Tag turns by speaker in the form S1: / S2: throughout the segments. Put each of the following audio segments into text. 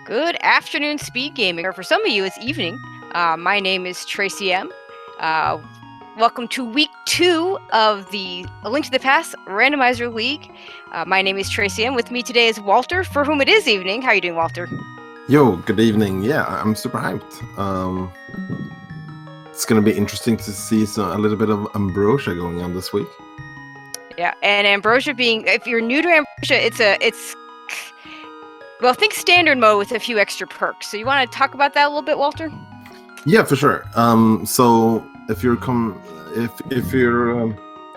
S1: Good afternoon, speed gaming, or for some of you, it's evening. My name is Tracy M. Welcome to week 2 of the A Link to the Past Randomizer League. My name is Tracy M. With me today is Walter, for whom it is evening. How are you doing, Walter?
S2: Yo, good evening. Yeah, I'm super hyped. It's gonna be interesting to see a little bit of Ambrosia going on this week.
S1: Yeah, and Ambrosia being, if you're new to Ambrosia, well, think standard mode with a few extra perks. So you want to talk about that a little bit, Walter?
S2: Yeah, for sure. So if you're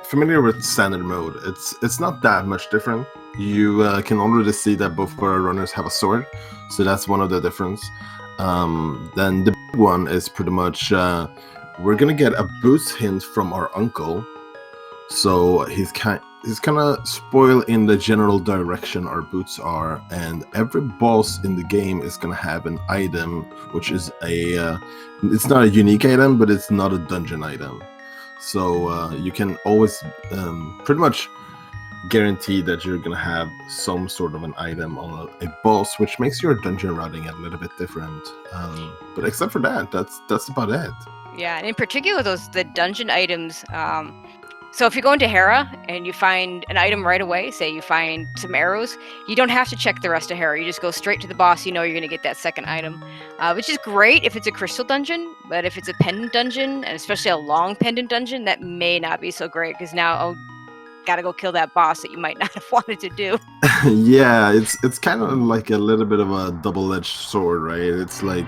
S2: familiar with standard mode, it's not that much different. You can already see that both of our runners have a sword, so that's one of the difference. Then the big one is pretty much we're gonna get a boost hint from our uncle, so he's kind of spoil in the general direction our boots are, and every boss in the game is gonna have an item, which is it's not a unique item, but it's not a dungeon item. So you can always pretty much guarantee that you're gonna have some sort of an item on a boss, which makes your dungeon routing a little bit different. But except for that, that's about it.
S1: Yeah, and in particular, the dungeon items. So if you go into Hera and you find an item right away, say you find some arrows, you don't have to check the rest of Hera. You just go straight to the boss. You know you're going to get that second item, which is great if it's a crystal dungeon. But if it's a pendant dungeon, and especially a long pendant dungeon, that may not be so great, because now, gotta go kill that boss that you might not have wanted to do.
S2: Yeah, it's kind of like a little bit of a double-edged sword, right? It's like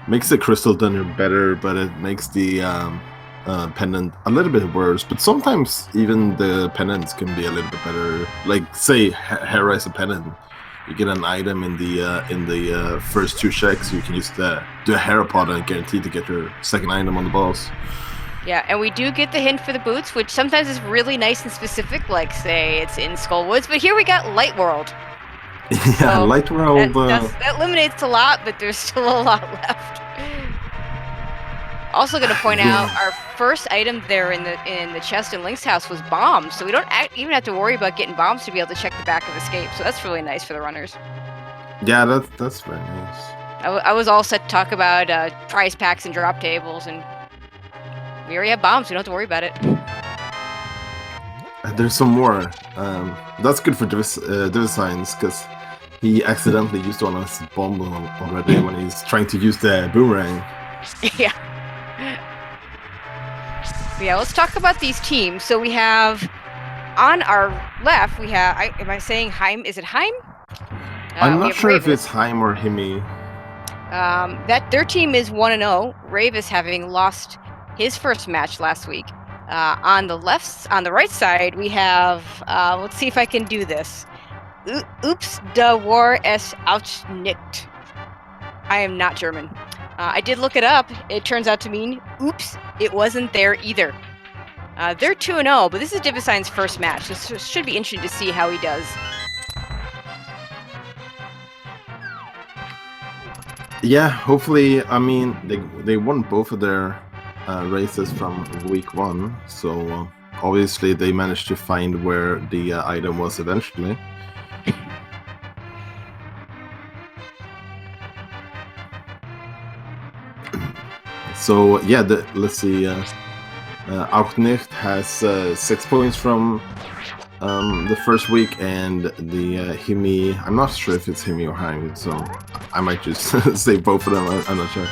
S2: makes the crystal dungeon better, but it makes the pendant a little bit worse. But sometimes even the pendants can be a little bit better. Like, say Hera is a pendant, you get an item in the first 2 checks, you can use do a Hera pod and guarantee to get your second item on the boss.
S1: Yeah, and we do get the hint for the boots, which sometimes is really nice and specific, like, say, it's in Skull Woods, but here we got Light World.
S2: Yeah, so Light World...
S1: That eliminates a lot, but there's still a lot left. Also going to point out, our first item there in the chest in Link's house was bombs, so we don't even have to worry about getting bombs to be able to check the back of Escape, so that's really nice for the runners.
S2: Yeah, that's very nice.
S1: I was all set to talk about prize packs and drop tables, and we already have bombs, we don't have to worry about it.
S2: There's some more. That's good for DIVISIGNS, because he accidentally used one on his bomb already when he's trying to use the boomerang.
S1: Yeah. Yeah, let's talk about these teams. So we have, on our left, we have, am I saying Heim? Is it Heim?
S2: I'm not sure if it's Heim or Himi.
S1: Their team is 1-0. Rayvis having lost his first match last week. On the right side, we have, let's see if I can do this. Oops, da war es ausnicht. I am not German. I did look it up. It turns out to mean, oops, it wasn't there either. They're 2-0, but this is DIVISIGNS' first match. This should be interesting to see how he does.
S2: Yeah, hopefully. I mean, they won both of their races from week 1, so obviously they managed to find where the item was eventually. So yeah, let's see. Ausnicht has 6 points from the first week, and the Himi, I'm not sure if it's Himi or Heim, so I might just say both of them. I'm not sure.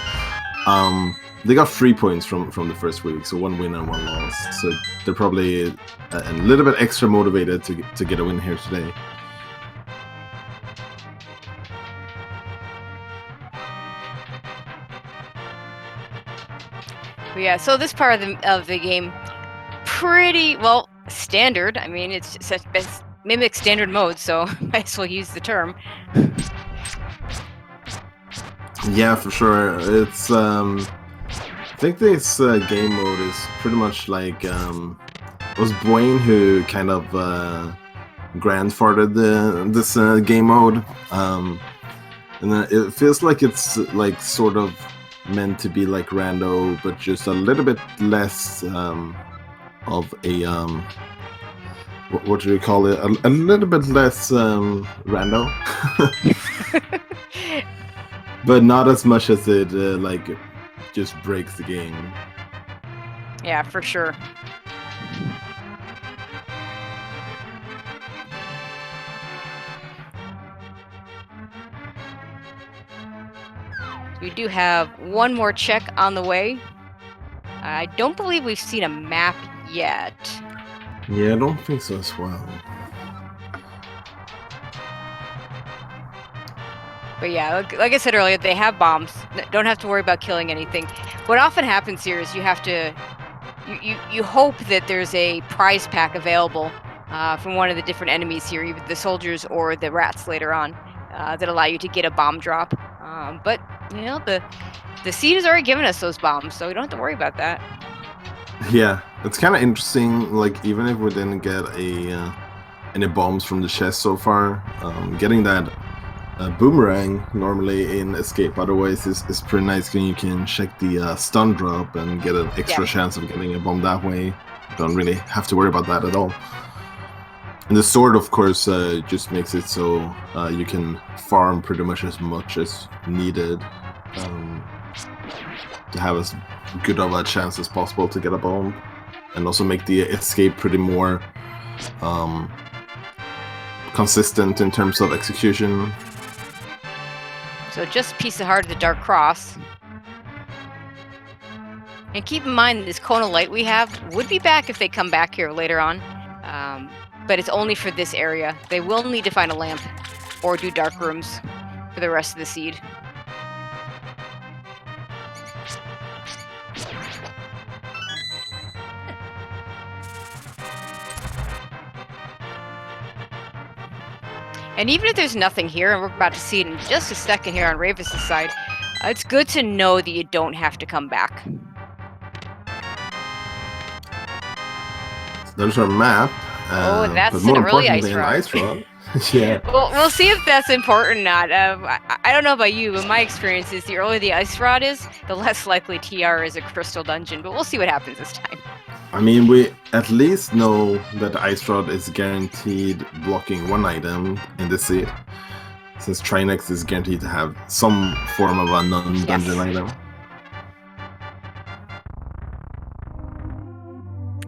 S2: They got 3 points from the first week, so 1 win and 1 loss. So they're probably a little bit extra motivated to get a win here today.
S1: Yeah, so this part of the game, pretty well standard. I mean, it's mimic standard mode, so might as well use the term.
S2: Yeah, for sure. It's I think this game mode is pretty much like it was Dwayne who kind of grandfathered this game mode, and it feels like it's like sort of meant to be like rando, but just a little bit less of a what do you call it? A little bit less rando. but not as much as it like just breaks the game.
S1: Yeah, for sure. We do have one more check on the way. I don't believe we've seen a map yet.
S2: Yeah, I don't think so as well.
S1: But yeah, like I said earlier, they have bombs. Don't have to worry about killing anything. What often happens here is you have to, you hope that there's a prize pack available from one of the different enemies here, either the soldiers or the rats later on, that allow you to get a bomb drop. But you know, the seed has already given us those bombs, so we don't have to worry about that.
S2: Yeah, it's kind of interesting. Like even if we didn't get any bombs from the chest so far, getting that boomerang normally in escape otherwise is pretty nice when you can check the stun drop and get an extra chance of getting a bomb that way. Don't really have to worry about that at all. And the sword, of course, just makes it so you can farm pretty much as needed to have as good of a chance as possible to get a bomb, and also make the escape pretty more consistent in terms of execution.
S1: So just piece of heart of the Dark Cross. And keep in mind, this cone of light we have would be back if they come back here later on. But it's only for this area. They will need to find a lamp or do dark rooms for the rest of the seed. And even if there's nothing here, and we're about to see it in just a second here on Rayvis' side, it's good to know that you don't have to come back.
S2: There's our map.
S1: Oh, that's
S2: but more
S1: an early
S2: importantly,
S1: ice rod.
S2: an ice rod. Yeah.
S1: Well, we'll see if that's important or not. I don't know about you, but my experience is the earlier the ice rod is, the less likely TR is a crystal dungeon. But we'll see what happens this time.
S2: I mean, we at least know that the ice rod is guaranteed blocking one item in the seed, since Trinex is guaranteed to have some form of a non-dungeon item.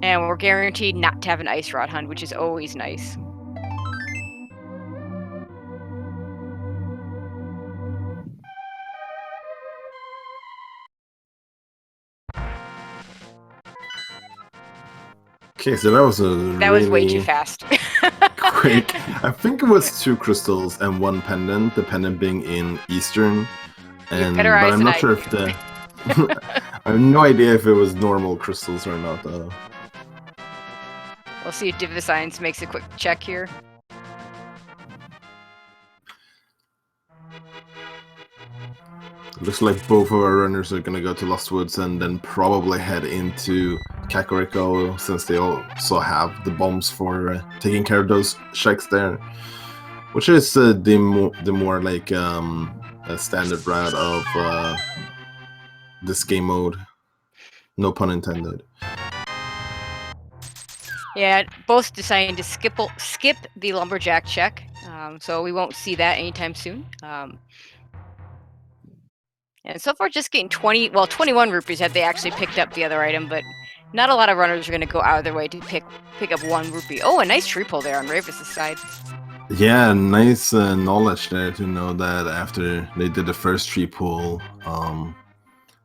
S1: And we're guaranteed not to have an ice rod hunt, which is always nice.
S2: Okay, so that was
S1: was way too fast.
S2: quick. I think it was 2 crystals and 1 pendant, the pendant being in Eastern. And but I'm not sure if the I have no idea if it was normal crystals or not though.
S1: We'll see if DIVISIGNS makes a quick check here.
S2: Looks like both of our runners are gonna go to Lost Woods and then probably head into Kakariko, since they also have the bombs for taking care of those shacks there, which is the more like a standard route of this game mode. No pun intended.
S1: Yeah, both deciding to skip the lumberjack check, so we won't see that anytime soon. And so far, just getting 21 rupees had they actually picked up the other item, but not a lot of runners are going to go out of their way to pick up 1 rupee. Oh, a nice tree pull there on Rayvis' side.
S2: Yeah, nice knowledge there to know that after they did the first tree pull,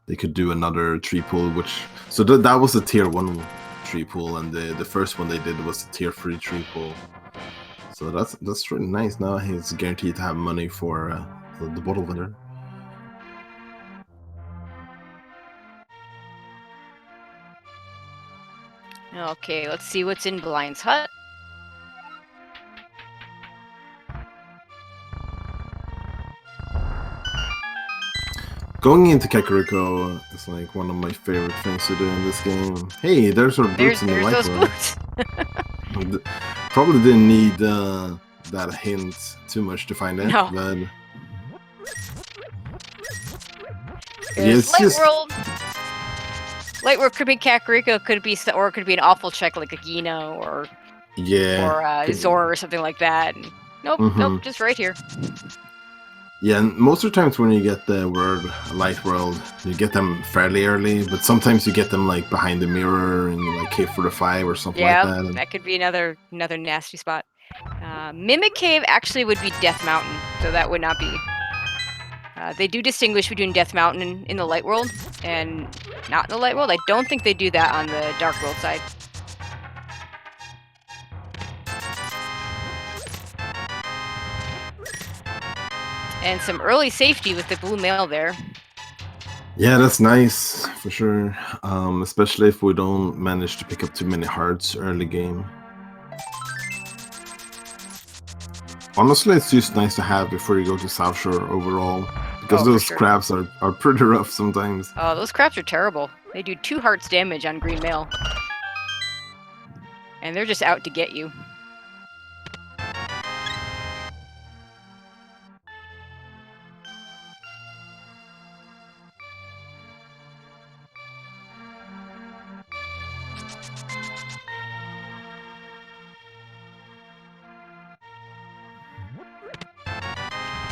S2: they could do another tree pull, so that was a tier 1 tree pull, and the first one they did was a tier 3 tree pull. So that's really nice. Now he's guaranteed to have money for the bottle vendor.
S1: Okay, let's see what's in Blind's hut.
S2: Going into Kakariko is like one of my favorite things to do in this game. Hey, there's our boots in the light room. Probably didn't need that hint too much to find it.
S1: No.
S2: But
S1: it's Light World could be Kakariko, or it could be an awful check like a Gino or
S2: yeah,
S1: or Zora or something like that. And nope, nope, just right here.
S2: Yeah, and most of the times when you get the word Light World, you get them fairly early, but sometimes you get them like behind the mirror and like K45 or something like
S1: Yeah,
S2: that. And
S1: that could be another nasty spot. Mimic Cave actually would be Death Mountain, so that would not be. They do distinguish between Death Mountain in the Light World and not in the Light World. I don't think they do that on the Dark World side. And some early safety with the blue mail there.
S2: yeah, that's nice for sure. Especially if we don't manage to pick up too many hearts early game. Honestly, it's just nice to have before you go to South Shore overall. Because those
S1: sure.
S2: crabs are pretty rough sometimes.
S1: Oh, those crabs are terrible. They do 2 hearts damage on green mail. And they're just out to get you.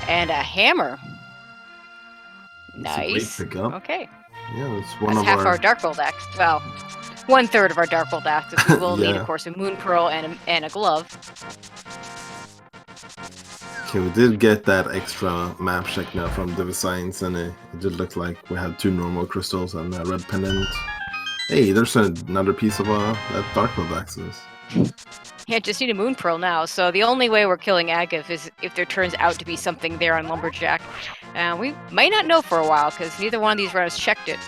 S1: And a hammer. Nice.
S2: Great pickup.
S1: Okay.
S2: Yeah, it's one
S1: That's
S2: of
S1: half our Darkbolt axe. Well, 1/3 of our Darkbolt axes. We will need,
S2: Yeah.
S1: of course, a Moon Pearl and a glove.
S2: Okay, we did get that extra map check now from DIVISIGNS, and it did look like we had 2 normal crystals and a red pendant. Hey, there's another piece of that Darkwood axis.
S1: Yeah, just need a Moon Pearl now. So the only way we're killing Agif is if there turns out to be something there on Lumberjack. We might not know for a while because neither one of these runners checked it.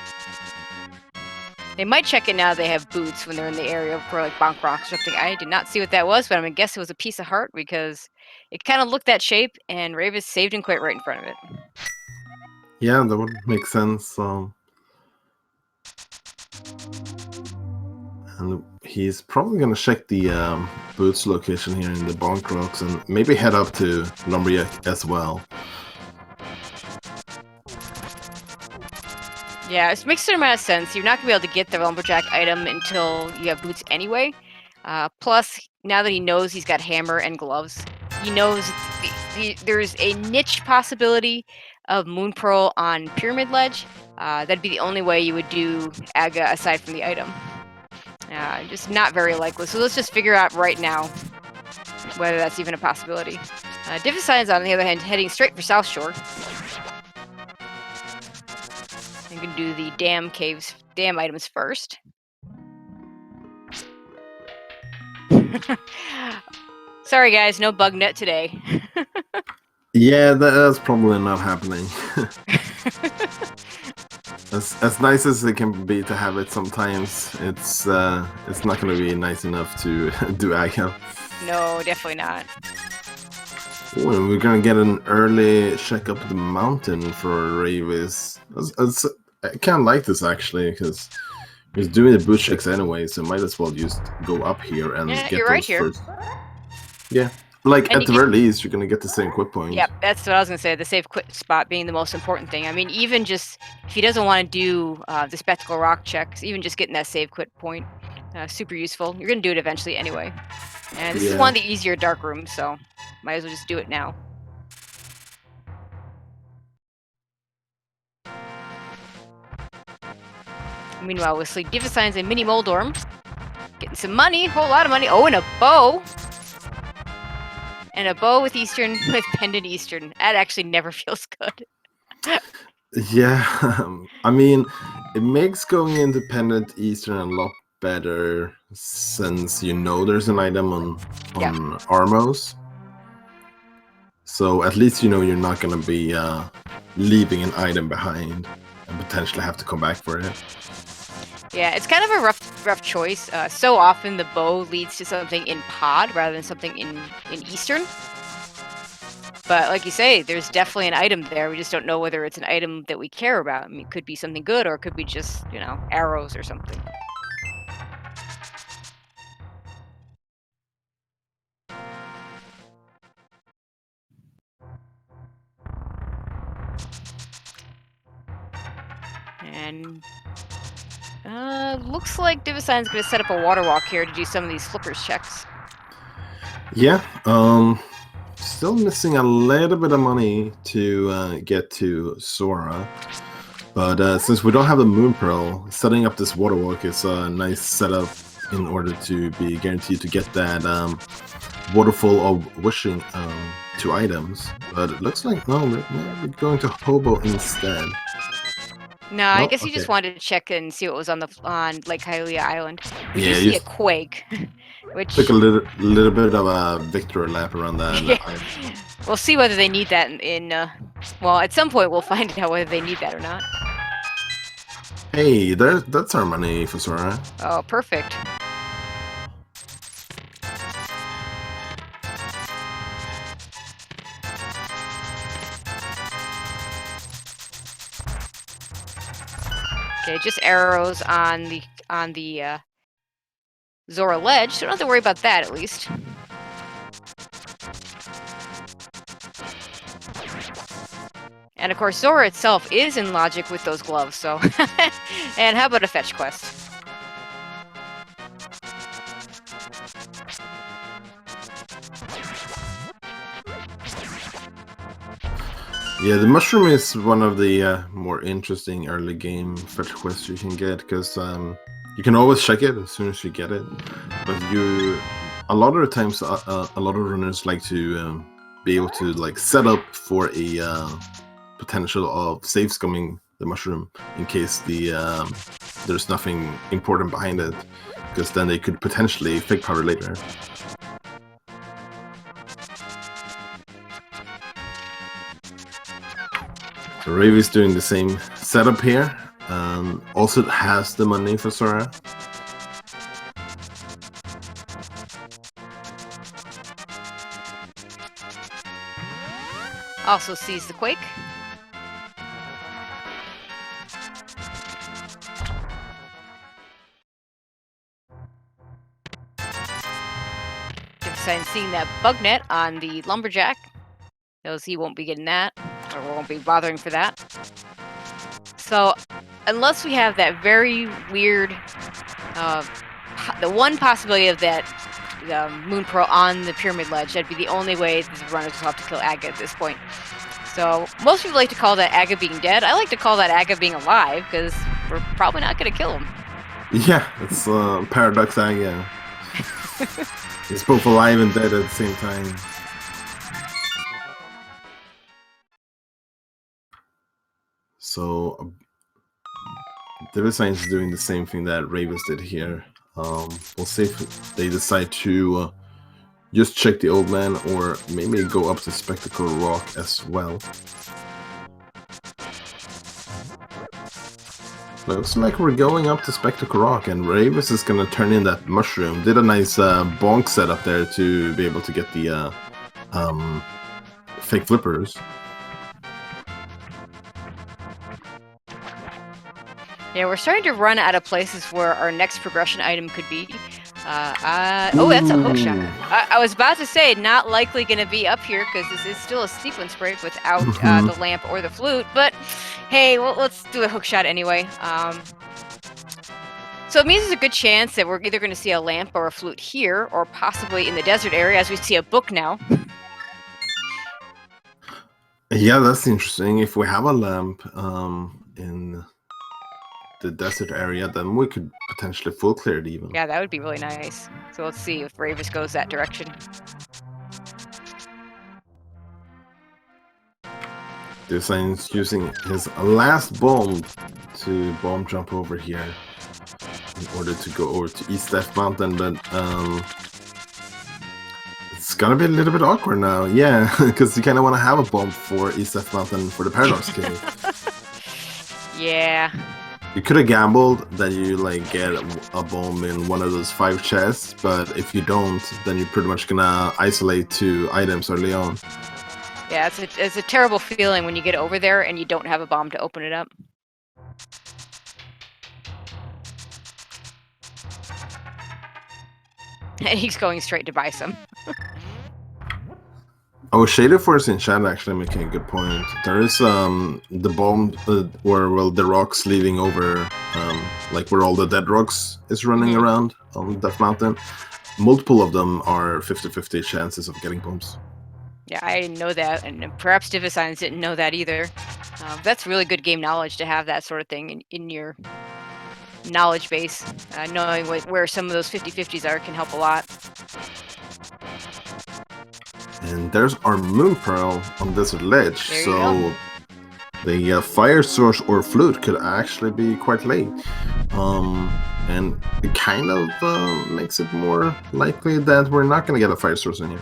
S1: They might check it now they have boots when they're in the area for like bonk rock or something. I did not see what that was, but I'm gonna guess it was a piece of heart because it kind of looked that shape, and Rayvis saved and quit right in front of it.
S2: Yeah, that would make sense. And he's probably gonna check the boots location here in the bonk rocks and maybe head up to Lumberjack as well.
S1: Yeah, it makes a certain amount of sense. You're not going to be able to get the Lumberjack item until you have boots anyway. Plus, now that he knows he's got hammer and gloves, he knows there's a niche possibility of Moon Pearl on Pyramid Ledge. That'd be the only way you would do Aga aside from the item. Just not very likely. So let's just figure out right now whether that's even a possibility. DIVISIGNS, on the other hand, heading straight for South Shore. I'm gonna do the damn items first. Sorry guys, no bug net today.
S2: Yeah, that's probably not happening. As nice as it can be to have it sometimes, it's not gonna be nice enough to do Aga.
S1: No, definitely not.
S2: Ooh, and we're gonna get an early check up the mountain for Rayvis. I kind of like this actually because he's doing the boot checks anyway, so might as well just go up here and get
S1: you're
S2: those
S1: right here.
S2: first. Yeah, like
S1: And
S2: at the very least, you're gonna get the same quit point.
S1: Yep, that's what I was gonna say. The safe quit spot being the most important thing. I mean, even just if he doesn't want to do the spectacle rock checks, even just getting that save quit point, super useful. You're gonna do it eventually anyway. And this is one of the easier dark rooms, so might as well just do it now. Meanwhile, with Sleep DIVISIGNS and Mini Moldorm, getting some money, whole lot of money. Oh, and a bow. And a bow with Eastern, with Pendant Eastern. That actually never feels good.
S2: Yeah, I mean, it makes going into Pendant Eastern a lot better since you know there's an item on Armos. So at least you know you're not gonna be leaving an item behind and potentially have to come back for it.
S1: Yeah, it's kind of a rough choice. So often the bow leads to something in pod rather than something in Eastern. But like you say, there's definitely an item there. We just don't know whether it's an item that we care about. I mean, it could be something good, or it could be just, you know, arrows or something. And looks like DIVISIGNS going to set up a water walk here to do some of these flippers checks.
S2: Yeah, still missing a little bit of money to get to Sora. But since we don't have the Moon Pearl, setting up this water walk is a nice setup in order to be guaranteed to get that waterfall of wishing 2 items. But it looks like, no, we're going to Hobo instead.
S1: No, I guess he just wanted to check and see what was on Lake Hylia Island. We do see a quake, which
S2: took a little bit of a victory lap around that.
S1: Yeah. We'll see whether they need that well, at some point we'll find out whether they need that or not.
S2: Hey, that's our money for Sora.
S1: Oh, perfect. Okay, just arrows on the Zora ledge, so don't have to worry about that at least. And of course, Zora itself is in logic with those gloves, so... And how about a fetch quest?
S2: Yeah, the mushroom is one of the more interesting early game fetch quests you can get, because you can always check it as soon as you get it. But a lot of the times, a lot of runners like to be able to like set up for a potential of save scumming the mushroom in case there's nothing important behind it, because then they could potentially fake power later. So Rayvis doing the same setup here. Also has the money for Sora.
S1: Also sees the quake. And seeing that bug net on the lumberjack, knows he won't be getting that, or won't be bothering for that. So, unless we have that very weird, the one possibility of that Moon Pearl on the pyramid ledge, that'd be the only way the runners will have to kill Aga at this point. So, most people like to call that Aga being dead. I like to call that Aga being alive, because we're probably not going to kill him.
S2: Yeah, it's Paradox Aga. He's both alive and dead at the same time. So, DIVISIGNS is doing the same thing that Rayvis did here. We'll see if they decide to just check the old man, or maybe go up to Spectacle Rock as well. Looks like we're going up to Spectacle Rock, and Rayvis is gonna turn in that mushroom. Did a nice bonk setup there to be able to get the fake flippers.
S1: Yeah, we're starting to run out of places where our next progression item could be. Oh, that's a hookshot. I was about to say, not likely going to be up here, because this is still a sequence break without the lamp or the flute, but hey, well, let's do a hookshot anyway. So it means there's a good chance that we're either going to see a lamp or a flute here, or possibly in the desert area, as we see a book now.
S2: Yeah, that's interesting. If we have a lamp in the desert area, then we could potentially full clear it even.
S1: Yeah, that would be really nice. So let's see if Rayvis goes that direction.
S2: DIVISIGNS using his last bomb to bomb jump over here in order to go over to East Death Mountain, but it's gonna be a little bit awkward now. Yeah, because you kind of want to have a bomb for East Death Mountain for the Paradox Cave.
S1: Yeah.
S2: You could have gambled that you like get a bomb in one of those 5 chests, but if you don't, then you're pretty much gonna isolate 2 items early on.
S1: Yeah, it's a terrible feeling when you get over there and you don't have a bomb to open it up. And he's going straight to buy some.
S2: Oh, Shader Force in chat actually making a good point. There is the bomb where the rocks leading over, like where all the dead rocks is running around on Death Mountain. Multiple of them are 50-50 chances of getting bombs.
S1: Yeah, I didn't know that, and perhaps DIVISIGNS didn't know that either. That's really good game knowledge to have that sort of thing in your knowledge base. Knowing where some of those 50/50s are can help a lot.
S2: And there's our Moon Pearl on this ledge,
S1: There you
S2: so the fire source or flute could actually be quite late. And it kind of makes it more likely that we're not going to get a fire source in here.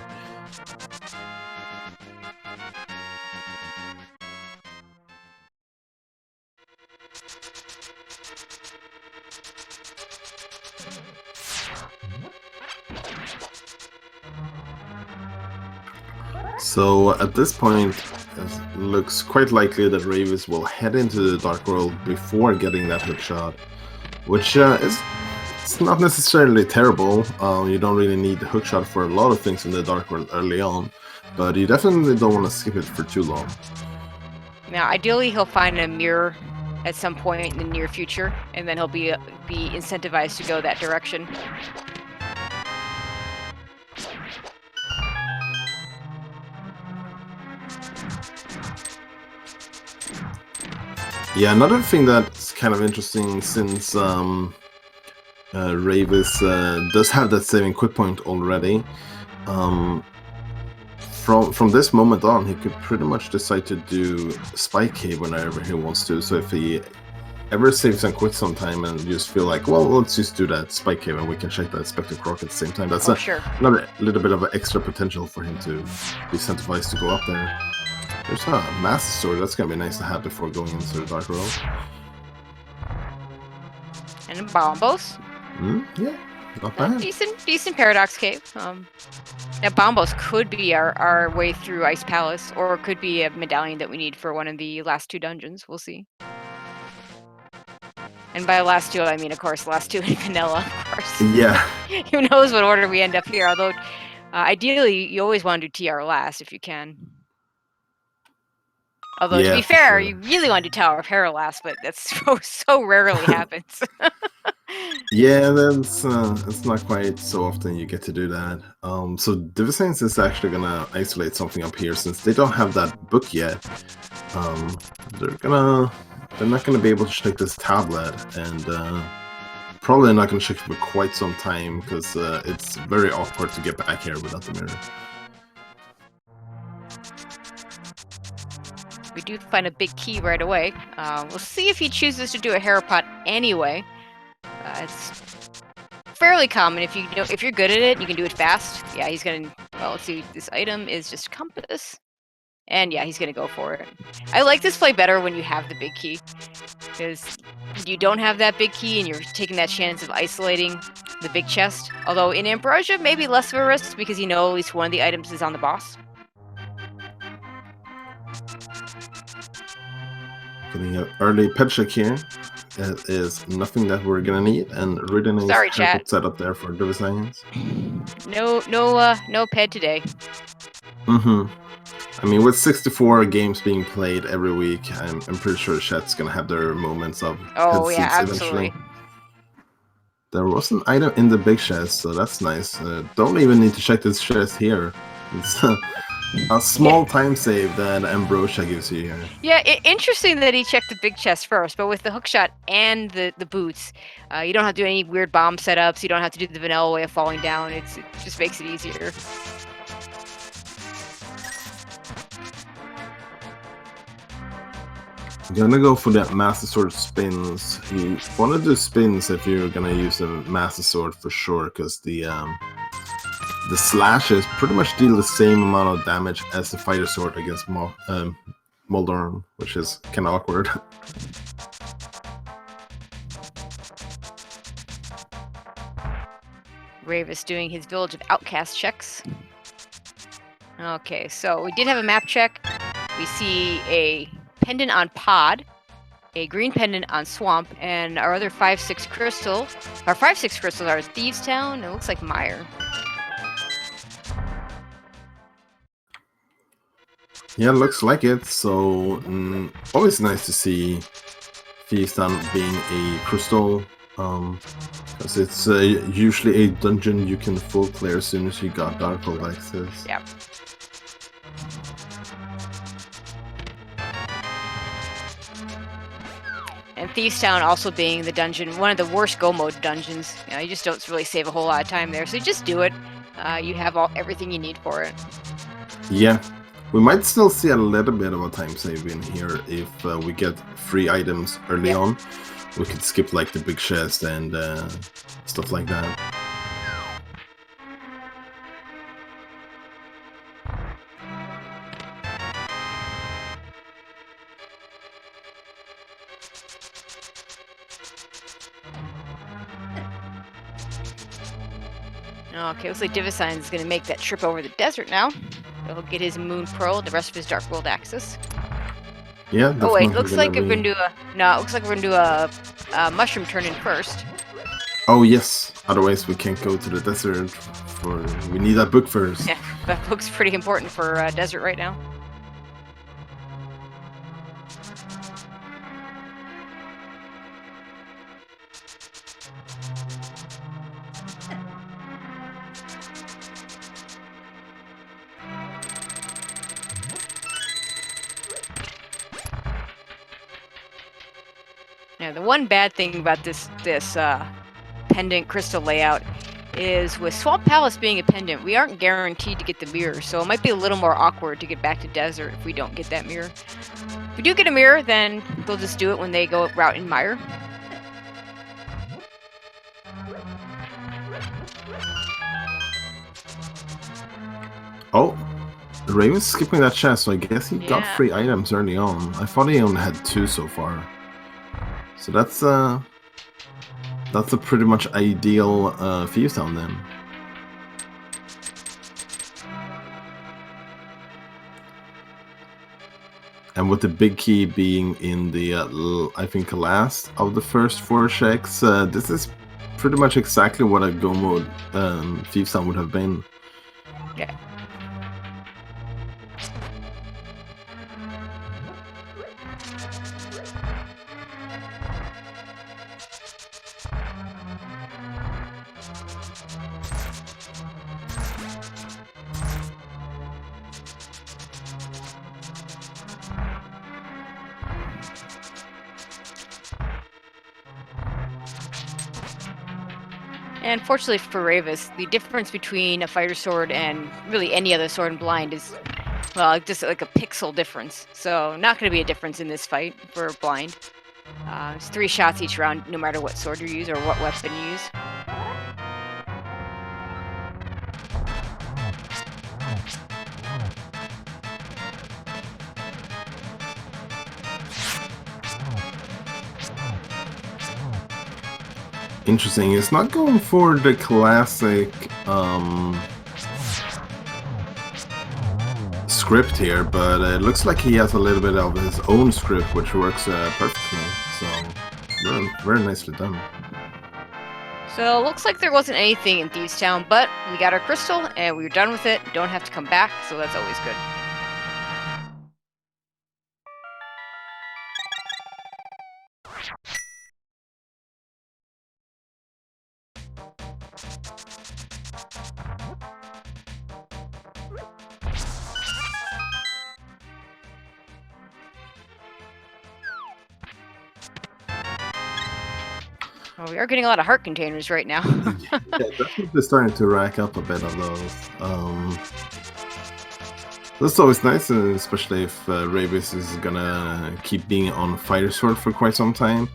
S2: So at this point, it looks quite likely that Rayvis will head into the Dark World before getting that hook shot, which it's not necessarily terrible. You don't really need the hook shot for a lot of things in the Dark World early on, but you definitely don't want to skip it for too long.
S1: Now, ideally, he'll find a mirror at some point in the near future, and then he'll be incentivized to go that direction.
S2: Yeah, another thing that's kind of interesting, since Rayvis does have that saving quick point already, from this moment on, he could pretty much decide to do Spike Cave whenever he wants to. So if he ever saves and quits sometime and you just feel like, well, let's just do that Spike Cave and we can check that Spectre Croc at the same time, that's another little bit of an extra potential for him to be incentivized to go up there. There's a Master Sword. That's gonna be nice to have before going into the Dark World.
S1: And Bombos.
S2: Yeah, not bad.
S1: Decent Paradox Cave. Now Bombos could be our way through Ice Palace, or it could be a medallion that we need for one of the last 2 dungeons. We'll see. And by last 2, I mean, of course, last 2 in vanilla, of course.
S2: Yeah.
S1: Who knows what order we end up here? Although, ideally, you always want to do TR last if you can. Although, to be fair, you really want to do Tower of Hera last, but that's so rarely happens.
S2: Yeah, that's it's not quite so often you get to do that. So DIVISIGNS is actually gonna isolate something up here since they don't have that book yet. They're not gonna be able to check this tablet, and probably not gonna check it for quite some time because it's very awkward to get back here without the mirror.
S1: We do find a big key right away. We'll see if he chooses to do a Hera pot anyway. It's fairly common if you're good at it, you can do it fast. Yeah, he's gonna. Well, let's see. This item is just compass, and yeah, he's gonna go for it. I like this play better when you have the big key, because you don't have that big key and you're taking that chance of isolating the big chest. Although in Ambrosia, maybe less of a risk because you know at least one of the items is on the boss.
S2: Getting an early pet check here. It is nothing that we're gonna need, and really nice set up there for DIVISIGNS.
S1: No ped today.
S2: I mean, with 64 games being played every week, I'm pretty sure chat's gonna have their moments of
S1: absolutely.
S2: There was an item in the big chest, so that's nice. Don't even need to check this chest here. It's a small time save that Ambrosia gives you here.
S1: Yeah, interesting that he checked the big chest first, but with the hookshot and the boots, you don't have to do any weird bomb setups. You don't have to do the vanilla way of falling down. It just makes it easier.
S2: I'm gonna go for that Master Sword spins. You want to do spins if you're gonna use a Master Sword for sure, because the slashes pretty much deal the same amount of damage as the Fighter Sword against Moldorm, which is kind of awkward.
S1: Rayvis doing his Village of Outcast checks. Okay, so we did have a map check. We see a pendant on Pod, a green pendant on Swamp, and our other 5/6 crystal. Our 5/6 crystals are Thieves Town. It looks like Mire.
S2: Yeah, looks like it. So always nice to see Thieves Town being a crystal, because it's usually a dungeon you can full clear as soon as you got Dark World access.
S1: Yep. And Thieves Town also being the dungeon, one of the worst go mode dungeons. You just don't really save a whole lot of time there, so just do it. You have everything you need for it.
S2: Yeah, we might still see a little bit of a time save in here if we get free items early on. We could skip like the big chest and stuff like that.
S1: Okay, looks like DIVISIGNS is going to make that trip over the desert now. He'll get his Moon Pearl, the rest of his Dark World access.
S2: Yeah, definitely.
S1: Oh wait, looks like we're going to do it looks like we're going to do a mushroom turn-in first.
S2: Oh yes, otherwise we can't go to the desert. We need that book first.
S1: Yeah, that book's pretty important for desert right now. Yeah, the one bad thing about this pendant crystal layout is with Swamp Palace being a pendant, we aren't guaranteed to get the mirror, so it might be a little more awkward to get back to desert if we don't get that mirror. If we do get a mirror, then they'll just do it when they go route in Mire.
S2: Oh, Rayvis skipping that chest, so I guess he got free items early on. I thought he only had 2 so far. So that's a pretty much ideal Thieves Town then. And with the big key being in the, I think, last of the first 4 checks, this is pretty much exactly what a go mode Thieves Town would have been.
S1: Yeah. And fortunately for Rayvis, the difference between a fighter sword and really any other sword in blind is, well, just like a pixel difference. So not going to be a difference in this fight for blind. It's 3 shots each round, no matter what sword you use or what weapon you use.
S2: Interesting. It's not going for the classic script here, but it looks like he has a little bit of his own script, which works perfectly. So very nicely done.
S1: So looks like there wasn't anything in Thieves Town, but we got our crystal and we were done with it. Don't have to come back, so that's always good. Well, we are getting a lot of heart containers right now.
S2: Yeah, definitely starting to rack up a bit of those. That's always nice, especially if Rayvis is gonna keep being on fighter sword for quite some time.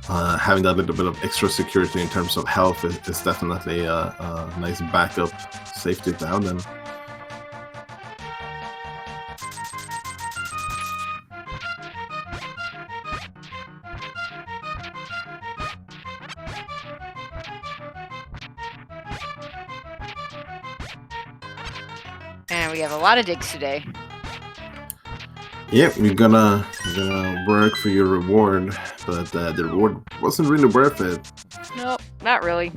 S2: Having that little bit of extra security in terms of health is definitely a nice backup safety to have them.
S1: And we have a lot of digs today.
S2: Yep, you're gonna work for your reward, but the reward wasn't really worth it.
S1: Nope, not really.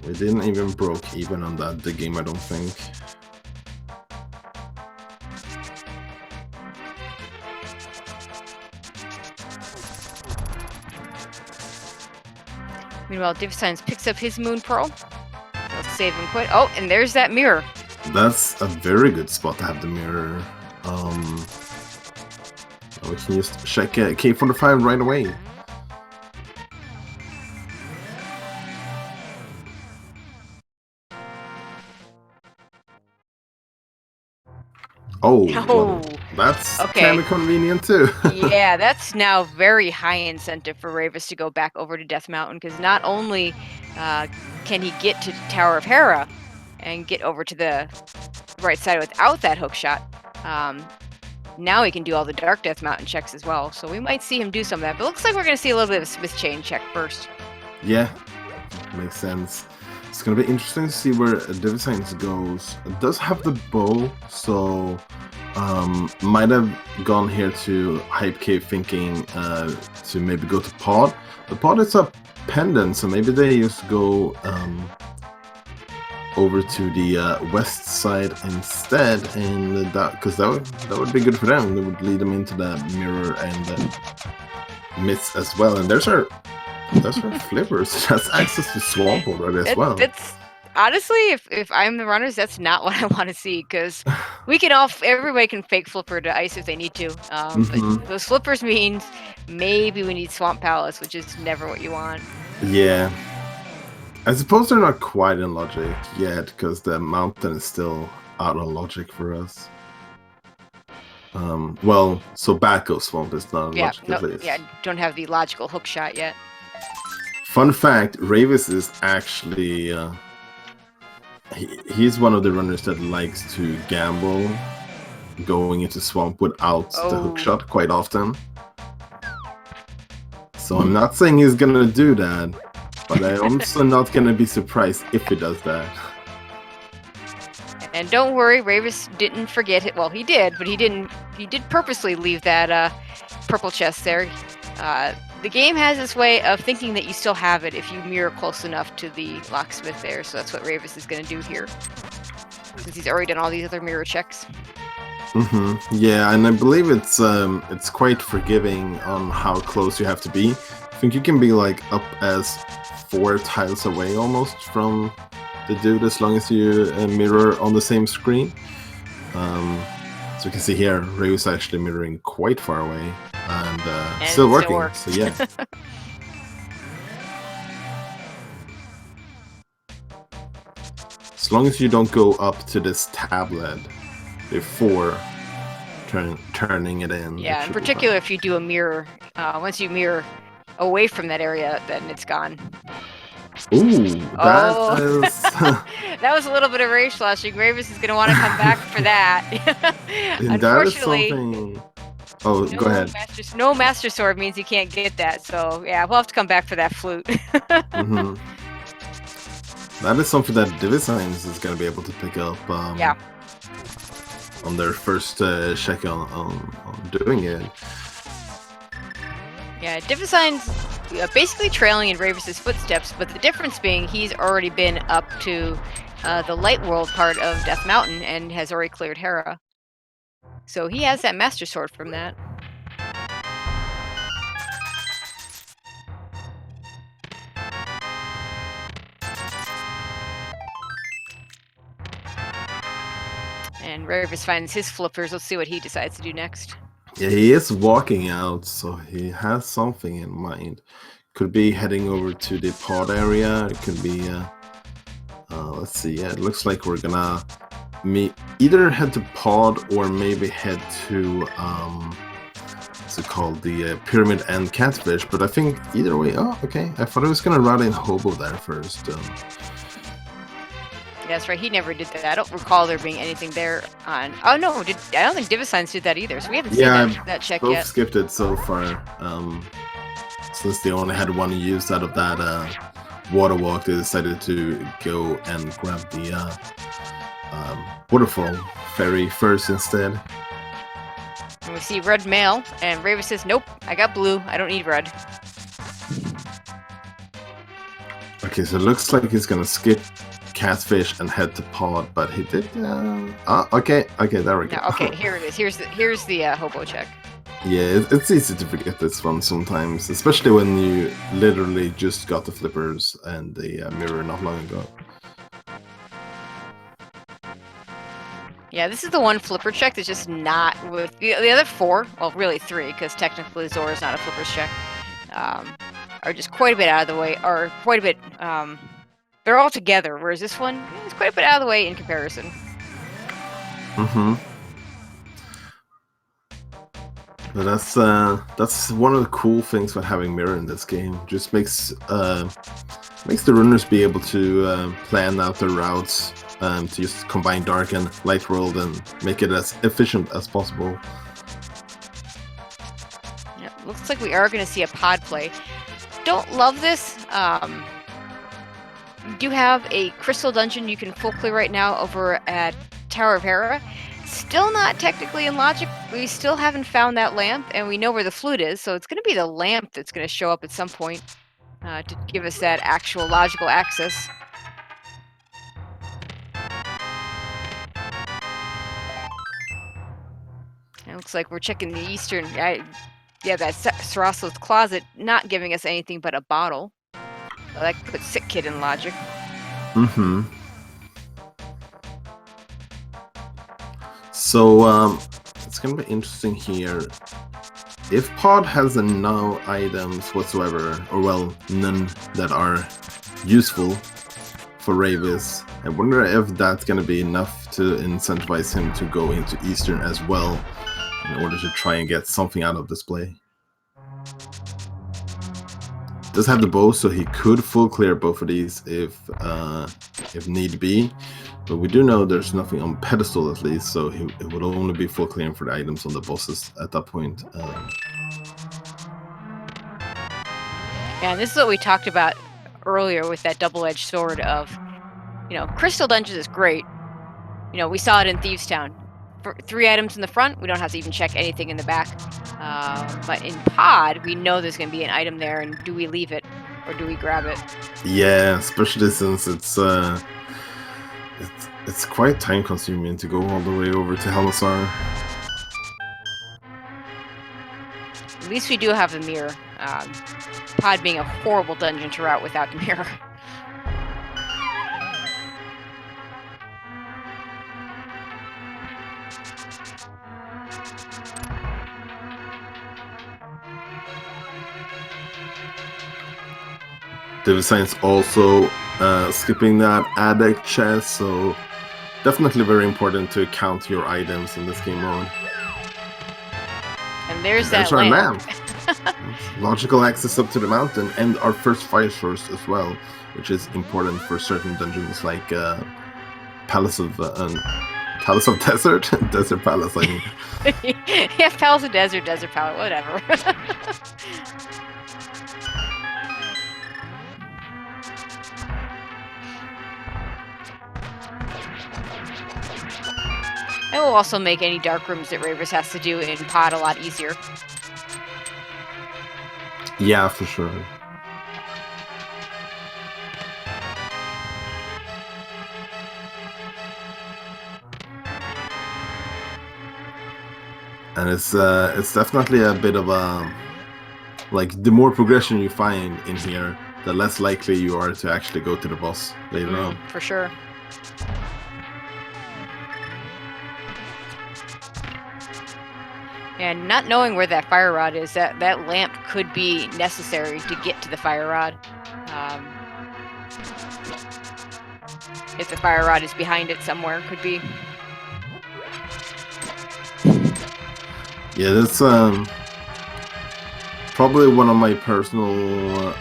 S2: We didn't even broke even on the game, I don't think.
S1: Meanwhile, DIVISIGNS picks up his Moon Pearl. Let's save him quick. Oh, and there's that mirror.
S2: That's a very good spot to have the mirror. We can just check K45 right away. Oh,
S1: Oh,
S2: well, that's
S1: okay.
S2: kind of convenient too.
S1: Yeah, that's now very high incentive for Rayvis to go back over to Death Mountain, because not only can he get to Tower of Hera and get over to the right side without that hook shot, now he can do all the Dark Death Mountain checks as well. So we might see him do some of that. But it looks like we're going to see a little bit of a Smith Chain check first.
S2: Yeah, makes sense. It's gonna be interesting to see where DIVISIGNS goes. It does have the bow, so might have gone here to Hype Cave thinking to maybe go to Pod. The Pod is a pendant, so maybe they just go over to the west side instead, and because that would be good for them. That would lead them into the mirror and the myths as well. And there's our flippers. That's access to swamp already as well.
S1: It's honestly, if I'm the runners, that's not what I want to see, because everybody can fake flipper to ice if they need to. But those flippers means maybe we need Swamp Palace, which is never what you want.
S2: Yeah. I suppose they're not quite in logic yet, because the mountain is still out of logic for us. Well, so Backo Swamp is not in logic at least.
S1: Yeah, don't have the logical hook shot yet.
S2: Fun fact, Rayvis is actually he's one of the runners that likes to gamble going into swamp without the hook shot quite often. So I'm not saying he's gonna do that, but I'm also not gonna be surprised if he does that.
S1: And don't worry, Rayvis didn't forget it. Well, he did, but he did purposely leave that purple chest there. The game has this way of thinking that you still have it if you mirror close enough to the locksmith there, so that's what Rayvis is going to do here, since he's already done all these other mirror checks.
S2: Yeah, and I believe it's quite forgiving on how close you have to be. I think you can be like up as 4 tiles away almost from the dude, as long as you mirror on the same screen. So you can see here, Rayvis actually mirroring quite far away, and still working. So yeah. As long as you don't go up to this tablet before turning it in.
S1: Yeah, in particular if you do a mirror, once you mirror away from that area, then it's gone.
S2: Ooh, that is...
S1: That was a little bit of rage slashing. Rayvis is going to want to come back for that. Unfortunately,
S2: something... Oh, go ahead.
S1: No Master Sword means you can't get that, so yeah, we'll have to come back for that flute.
S2: That is something that DIVISIGNS is going to be able to pick up
S1: yeah.
S2: on their first check on doing it.
S1: Yeah, DIVISIGNS basically trailing in Rayvis' footsteps, but the difference being he's already been up to the Light World part of Death Mountain and has already cleared Hera. So he has that Master Sword from that. And Rayvis finds his flippers. Let's see what he decides to do next.
S2: Yeah, he is walking out, so he has something in mind. Could be heading over to the pod area. It could be, let's see. Yeah, it looks like we're gonna either head to pod or maybe head to, what's it called? The Pyramid and Catfish. But I think either way. Oh, okay. I thought I was gonna route in Hobo there first.
S1: Yeah, that's right. He never did that. I don't recall there being anything there on. Oh no, I don't think DIVISIGNS did that either. So we haven't seen that check yet.
S2: Both skipped it so far. Since they only had one use out of that water walk, they decided to go and grab the waterfall ferry first instead.
S1: And we see red mail, and Rayvis says, "Nope, I got blue. I don't need red."
S2: Okay, so it looks like he's gonna skip Catfish and head to pod, but he did. Okay, there we go.
S1: No, okay, here it is. Here's the hobo check.
S2: Yeah, it's easy to forget this one sometimes, especially when you literally just got the flippers and the mirror not long ago.
S1: Yeah, this is the one flipper check that's just not with the other 4. Well, really 3, because technically Zora's not a flippers check. Are just quite a bit out of the way, or quite a bit. They're all together, whereas this one is quite a bit out of the way in comparison.
S2: But that's one of the cool things about having mirror in this game. Just makes the runners be able to plan out their routes to just combine dark and light world and make it as efficient as possible.
S1: Yep, looks like we are going to see a pod play. Don't love this. You do have a crystal dungeon you can full clear right now over at Tower of Hera. Still not technically in logic. We still haven't found that lamp, and we know where the flute is, so it's going to be the lamp that's going to show up at some point to give us that actual logical access. It looks like we're checking the eastern. Yeah, that Saraslo's closet not giving us anything but a bottle. So that puts Sick Kid in logic.
S2: Mm-hmm. So it's gonna be interesting here. If Pod has no items whatsoever, or well, none that are useful for Rayvis, I wonder if that's gonna be enough to incentivize him to go into Eastern as well, in order to try and get something out of this play. Does have the bow, so he could full clear both of these if need be. But we do know there's nothing on pedestal at least, so it would only be full clearing for the items on the bosses at that point.
S1: Yeah, and this is what we talked about earlier with that double-edged sword of, Crystal Dungeons is great. We saw it in Thieves Town. For 3 items in the front, we don't have to even check anything in the back. But in Pod, we know there's going to be an item there, and do we leave it or do we grab it?
S2: Yeah, especially since it's quite time consuming to go all the way over to Helmasar.
S1: At least we do have the mirror. Pod being a horrible dungeon to route without the mirror.
S2: DIVISIGNS also skipping that addict chest, so definitely very important to count your items in this game mode.
S1: And there's that lamp.
S2: Logical access up to the mountain and our first fire source as well, which is important for certain dungeons like Palace of Desert, Desert Palace. I mean.
S1: Yeah, Palace of Desert, Desert Palace, whatever. It will also make any dark rooms that Rayvis has to do in Pod a lot easier.
S2: Yeah, for sure. And it's definitely a bit of a, like, the more progression you find in here, the less likely you are to actually go to the boss later on.
S1: For sure. And not knowing where that fire rod is, that lamp could be necessary to get to the fire rod. If the fire rod is behind it somewhere, could be.
S2: Yeah, that's probably one of my personal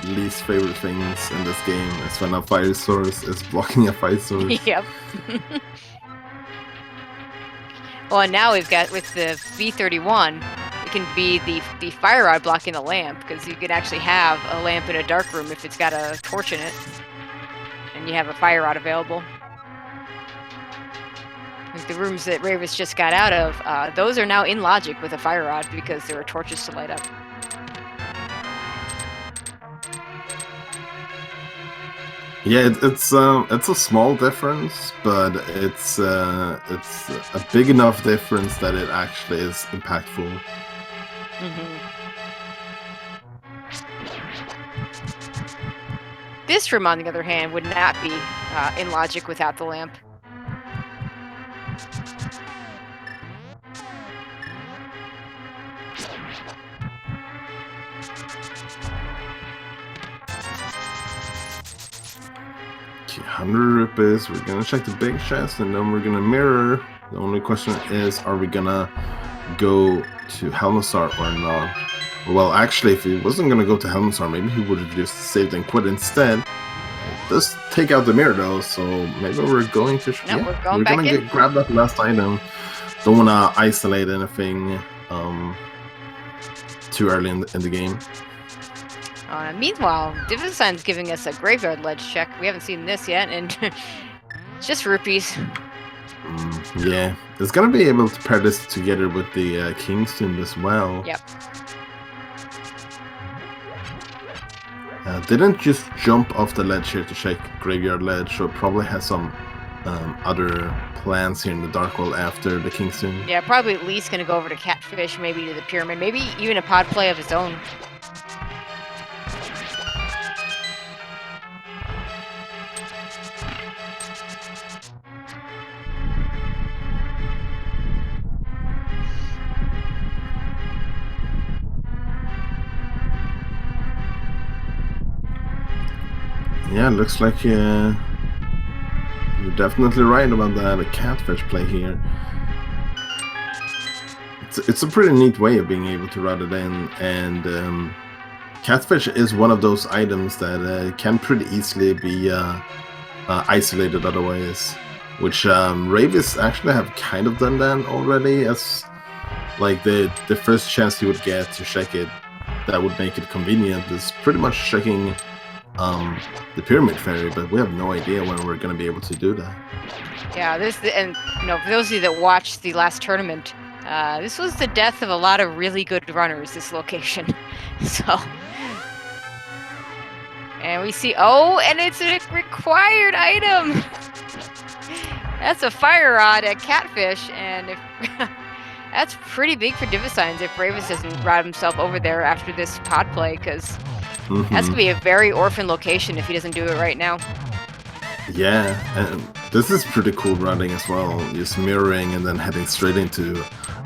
S2: least favorite things in this game is when a fire source is blocking a fire source.
S1: Yep. Well, and now we've got, with the V31, it can be the fire rod blocking the lamp, because you can actually have a lamp in a dark room if it's got a torch in it, and you have a fire rod available. Like the rooms that Rayvis just got out of, those are now in logic with a fire rod because there are torches to light up.
S2: Yeah, it's a small difference, but it's a big enough difference that it actually is impactful.
S1: This room, on the other hand, would not be in logic without the lamp.
S2: Okay, 100 rupees. We're gonna check the big chest, and then we're gonna mirror. The only question is, are we gonna go to Helmsar or not. Well, actually, if he wasn't going to go to Helmsar, maybe he would have just saved and quit instead. Does take out the mirror though, so maybe we're going to.
S1: No, we're going to
S2: grab that last item. Don't want to isolate anything too early in the game.
S1: Meanwhile, DIVISIGNS giving us a graveyard ledge check. We haven't seen this yet, and it's just rupees.
S2: Yeah, it's gonna be able to pair this together with the Kingstone as well.
S1: Yep.
S2: Didn't just jump off the ledge here to shake graveyard ledge, so probably has some other plans here in the Dark World after the Kingstone.
S1: Yeah, probably at least gonna go over to Catfish, maybe to the Pyramid, maybe even a pod play of his own.
S2: Yeah, looks like you're definitely right about that. A Catfish play here. It's a pretty neat way of being able to route it in, and Catfish is one of those items that can pretty easily be isolated otherwise, which Rayvis actually have kind of done that already, as like the first chance you would get to check it that would make it convenient is pretty much checking the Pyramid Fairy, but we have no idea when we're going to be able to do that.
S1: Yeah, and for those of you that watched the last tournament, this was the death of a lot of really good runners, this location. So, and we see, and it's a required item. That's a fire rod at Catfish, and if that's pretty big for DIVISIGNS if Rayvis doesn't route himself over there after this pod play, because that's gonna be a very orphan location if he doesn't do it right now.
S2: Yeah, and this is pretty cool routing as well. Just mirroring and then heading straight into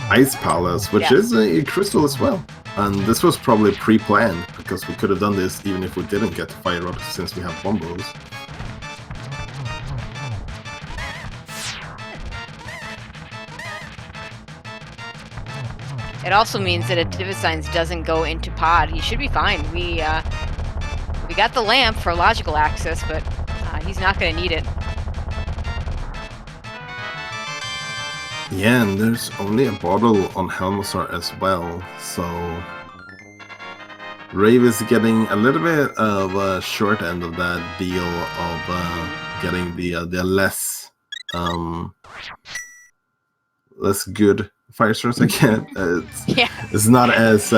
S2: Ice Palace, which is a crystal as well. And this was probably pre-planned, because we could have done this even if we didn't get the fire rod, since we have bombos.
S1: It also means that if DIVISIGNS doesn't go into pod, he should be fine. We got the lamp for logical access, but he's not going to need it.
S2: Yeah, and there's only a bottle on Helmsar as well, so Rayvis getting a little bit of a short end of that deal of getting the less good fire source again. It's not as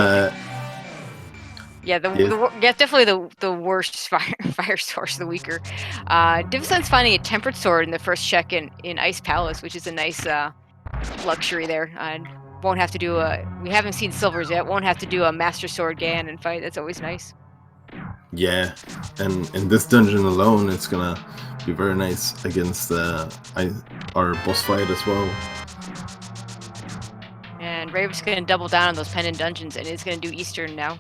S1: definitely the worst fire source, the weaker. DIVISIGNS finding a tempered sword in the first check in Ice Palace, which is a nice luxury there. Won't have to do we haven't seen silvers yet. Won't have to do a master sword Gan and fight. That's always nice.
S2: Yeah, and in this dungeon alone, it's gonna be very nice against our boss fight as well.
S1: And Rayvis is going to double down on those pendant dungeons, and is going to do Eastern now.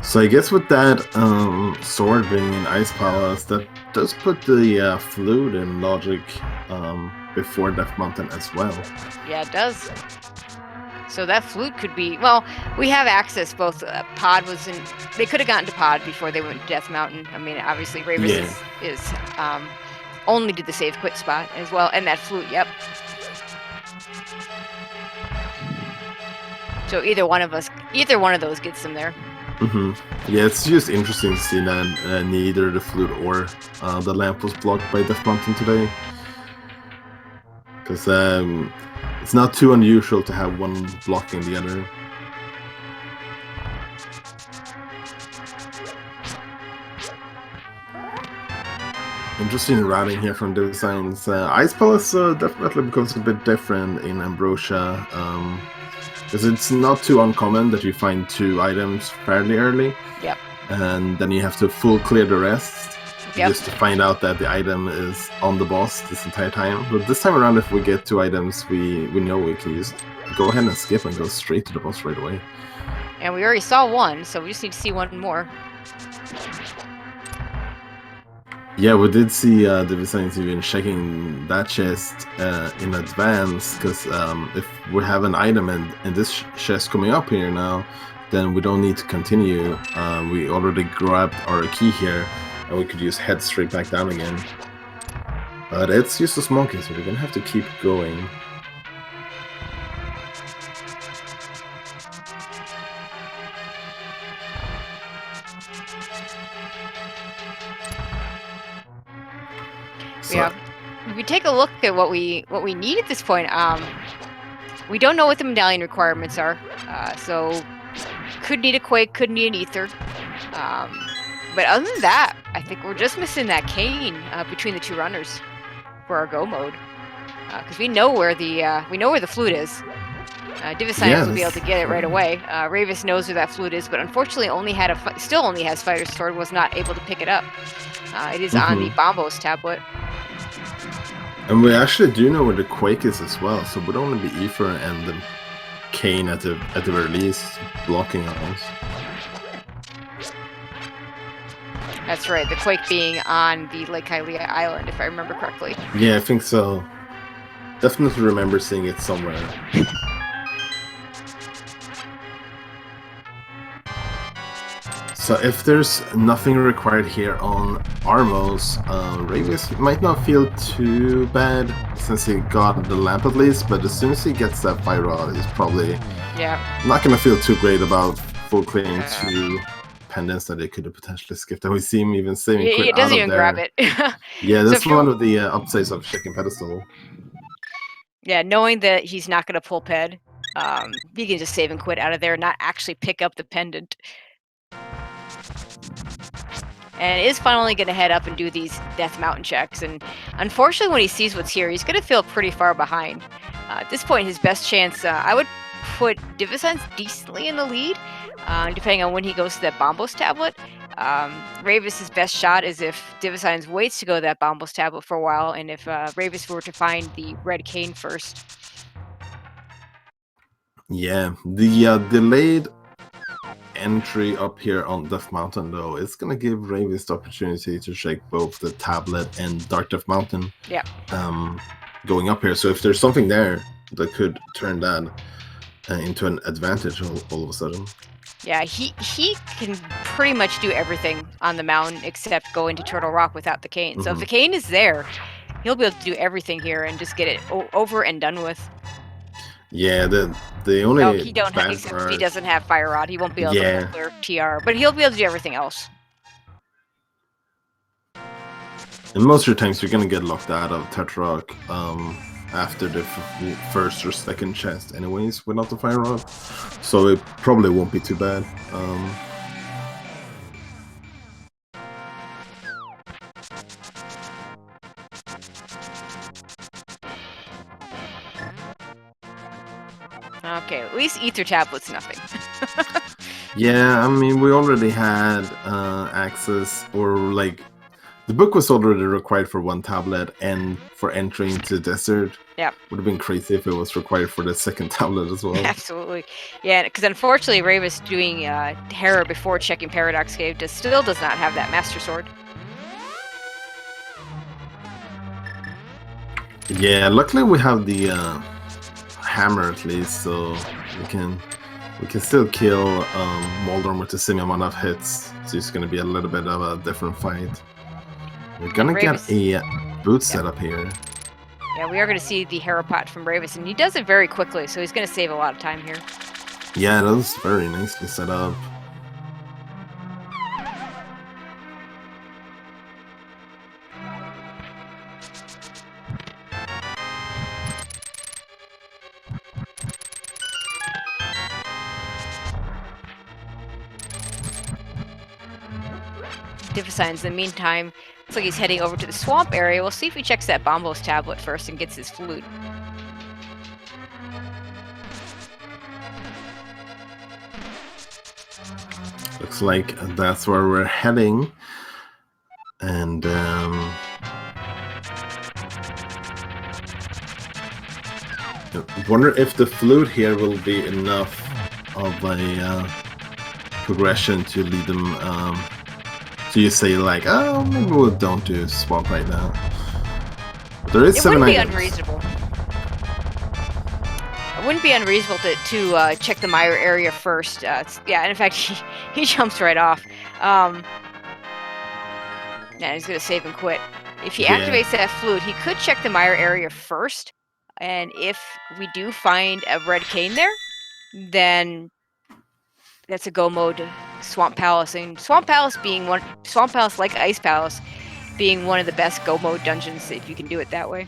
S2: So I guess with that sword being in Ice Palace, that does put the flute in logic before Death Mountain as well.
S1: Yeah, it does. So that flute could be, well, we have access, both pod was in, they could have gotten to pod before they went to Death Mountain. I mean, obviously Rayvis is only did the save quit spot as well, and that flute, yep. So either one of those gets them there.
S2: Yeah, it's just interesting to see that neither the flute or the lamp was blocked by Death Mountain today. Because it's not too unusual to have one blocking the other. Interesting routing here from DIVISIGNS. Ice Palace definitely becomes a bit different in Ambrosia. Because it's not too uncommon that you find 2 items fairly early.
S1: Yep.
S2: And then you have to full clear the rest.
S1: Yep.
S2: just to find out that the item is on the boss this entire time. But this time around, if we get 2 items, we know we can just go ahead and skip and go straight to the boss right away.
S1: And we already saw one, so we just need to see one more.
S2: Yeah, we did see DIVISIGNS even checking that chest in advance, because if we have an item in this chest coming up here now, then we don't need to continue. We already grabbed our key here, and we could just head straight back down again. But it's just a monkey, so we're gonna have to keep going. So,
S1: yeah. If we take a look at what we need at this point, we don't know what the medallion requirements are. So could need a quake, could need an ether. But other than that, I think we're just missing that cane between the 2 runners for our go mode, because we know where the flute is. DIVISIGNS will be able to get it right away. Rayvis knows where that flute is, but unfortunately still only has Fighter's Sword, was not able to pick it up. It is on the Bombos tablet.
S2: And we actually do know where the quake is as well, so would only be Ether and the cane at the very least blocking us.
S1: That's right, the quake being on the Lake Hylia Island, if I remember correctly.
S2: Yeah, I think so. Definitely remember seeing it somewhere. So if there's nothing required here on Armos, Rayvis might not feel too bad since he got the lamp at least, but as soon as he gets that fire rod, he's probably not gonna feel too great about full clearing 2 pendants that they could have potentially skipped. And we see him even saving quit
S1: it doesn't
S2: out
S1: even
S2: of
S1: grab
S2: there.
S1: it.
S2: Yeah, that's one of the upsides of checking pedestal.
S1: Yeah, knowing that he's not going to pull ped, he can just save and quit out of there and not actually pick up the pendant. And is finally going to head up and do these Death Mountain checks. And unfortunately, when he sees what's here, he's going to feel pretty far behind. At this point, his best chance, I would put DIVISIGNS decently in the lead, depending on when he goes to that Bombos tablet. Rayvis' best shot is if DIVISIGNS waits to go to that Bombos tablet for a while, and if Rayvis were to find the red cane first.
S2: Yeah, the delayed entry up here on Death Mountain, though, is going to give Rayvis the opportunity to check both the tablet and Dark Death Mountain.
S1: Yeah.
S2: Going up here. So if there's something there that could turn that into an advantage all of a sudden.
S1: Yeah, he can pretty much do everything on the mountain except go into Turtle Rock without the cane. So if the cane is there, he'll be able to do everything here and just get it over and done with.
S2: Yeah, the only
S1: he doesn't have Fire Rod. He won't be able to clear TR, but he'll be able to do everything else.
S2: And most of the times you're gonna get locked out of Tetrarch after the first or second chest anyways without the Fire Rod, so it probably won't be too bad.
S1: Okay, at least Ether Tablet's nothing.
S2: Yeah, I mean, we already had access, or like, the book was already required for 1 tablet, and for entering to Desert.
S1: Yeah.
S2: Would have been crazy if it was required for the 2nd tablet as well.
S1: Absolutely. Yeah, because unfortunately, Rayvis doing Hera before checking Paradox Cave still does not have that Master Sword.
S2: Yeah, luckily we have the hammer at least, so we can still kill Moldorm with the same amount of hits. So it's going to be a little bit of a different fight. We're going to get a boot setup here.
S1: Yeah, we are going to see the Hera pot from Rayvis, and he does it very quickly, so he's going to save a lot of time here.
S2: Yeah, that was very nicely set up.
S1: DIVISIGNS, in the meantime, looks like he's heading over to the swamp area. We'll see if he checks that Bombos tablet first and gets his flute.
S2: Looks like that's where we're heading. And And I wonder if the flute here will be enough of a progression to lead them. So you say like, oh, maybe we don't do swamp right now. There is 7 items.
S1: Unreasonable. It wouldn't be unreasonable to check the Mire area first. Yeah, and in fact, he jumps right off. Yeah, he's gonna save and quit. If he activates that flute, he could check the Mire area first, and if we do find a red cane there, then that's a go mode Swamp Palace. And Swamp Palace, like Ice Palace, being one of the best go mode dungeons if you can do it that way.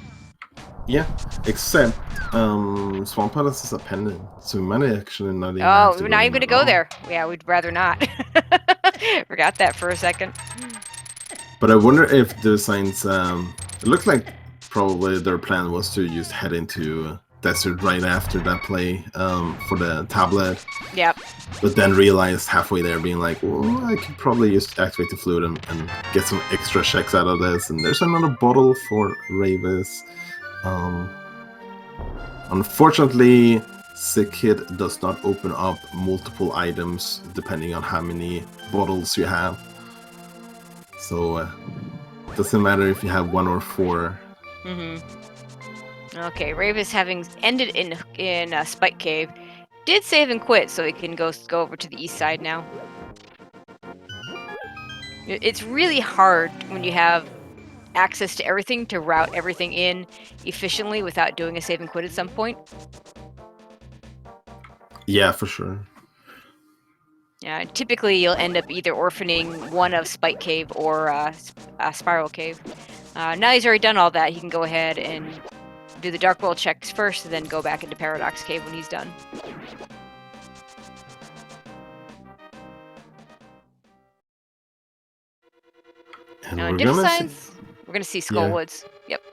S2: Yeah, except Swamp Palace is a pendant, so we might actually not even.
S1: Oh, we're not even gonna go there. Yeah, we'd rather not. Forgot that for a second.
S2: But I wonder if the signs. It looks like probably their plan was to just head into desert right after that play for the tablet.
S1: Yep.
S2: But then realized halfway there, being like, well, I could probably just activate the flute and get some extra checks out of this. And there's another bottle for Rayvis. Unfortunately, Sick Kid does not open up multiple items depending on how many bottles you have. So it doesn't matter if you have 1 or 4.
S1: Okay, Rayvis, having ended in Spike Cave, did save and quit, so he can go over to the east side now. It's really hard when you have access to everything to route everything in efficiently without doing a save and quit at some point.
S2: Yeah, for sure.
S1: Yeah, typically you'll end up either orphaning one of Spike Cave or Spiral Cave. Now he's already done all that, he can go ahead and do the Dark World checks first, and then go back into Paradox Cave when he's done.
S2: And
S1: now in DIVISIGNS, we're going to see Skullwoods. Yep.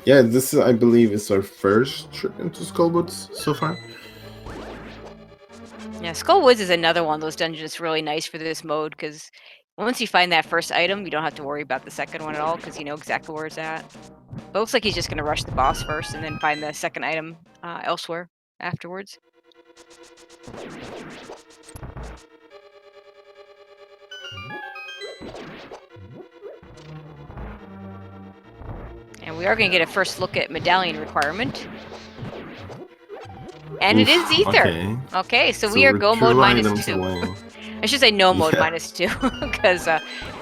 S2: Yeah, this, I believe, is our first trip into Skullwoods so far.
S1: Yeah, Skullwoods is another one of those dungeons that's really nice for this mode, because once you find that first item, you don't have to worry about the second one at all, because you know exactly where it's at. But it looks like he's just going to rush the boss first, and then find the second item elsewhere afterwards. And we are going to get a first look at medallion requirement. And it is Ether. Okay, so we are go mode -2. I should say no mode -2, because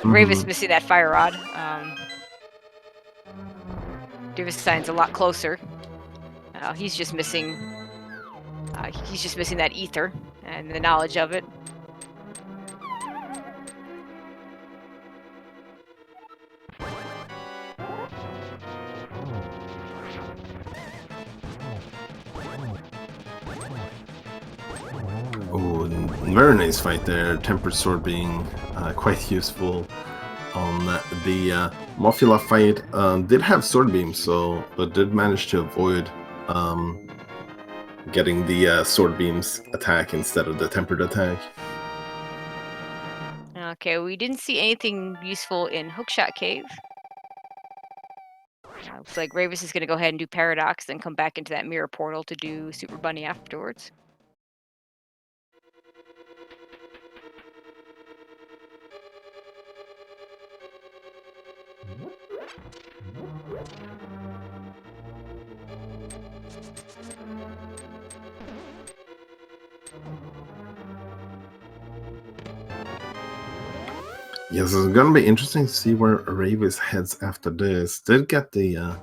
S1: Rayvis missing that fire rod. DIVISIGNS a lot closer. He's just missing that ether and the knowledge of it.
S2: Oh, very nice fight there. Tempered Sword being quite useful on the Mothula fight. Did have sword beams, but did manage to avoid getting the sword beams attack instead of the tempered attack.
S1: Okay, we didn't see anything useful in Hookshot Cave. Looks like Rayvis is going to go ahead and do Paradox, then come back into that mirror portal to do Super Bunny afterwards.
S2: Yes, it's gonna be interesting to see where Rayvis heads after this. Did get the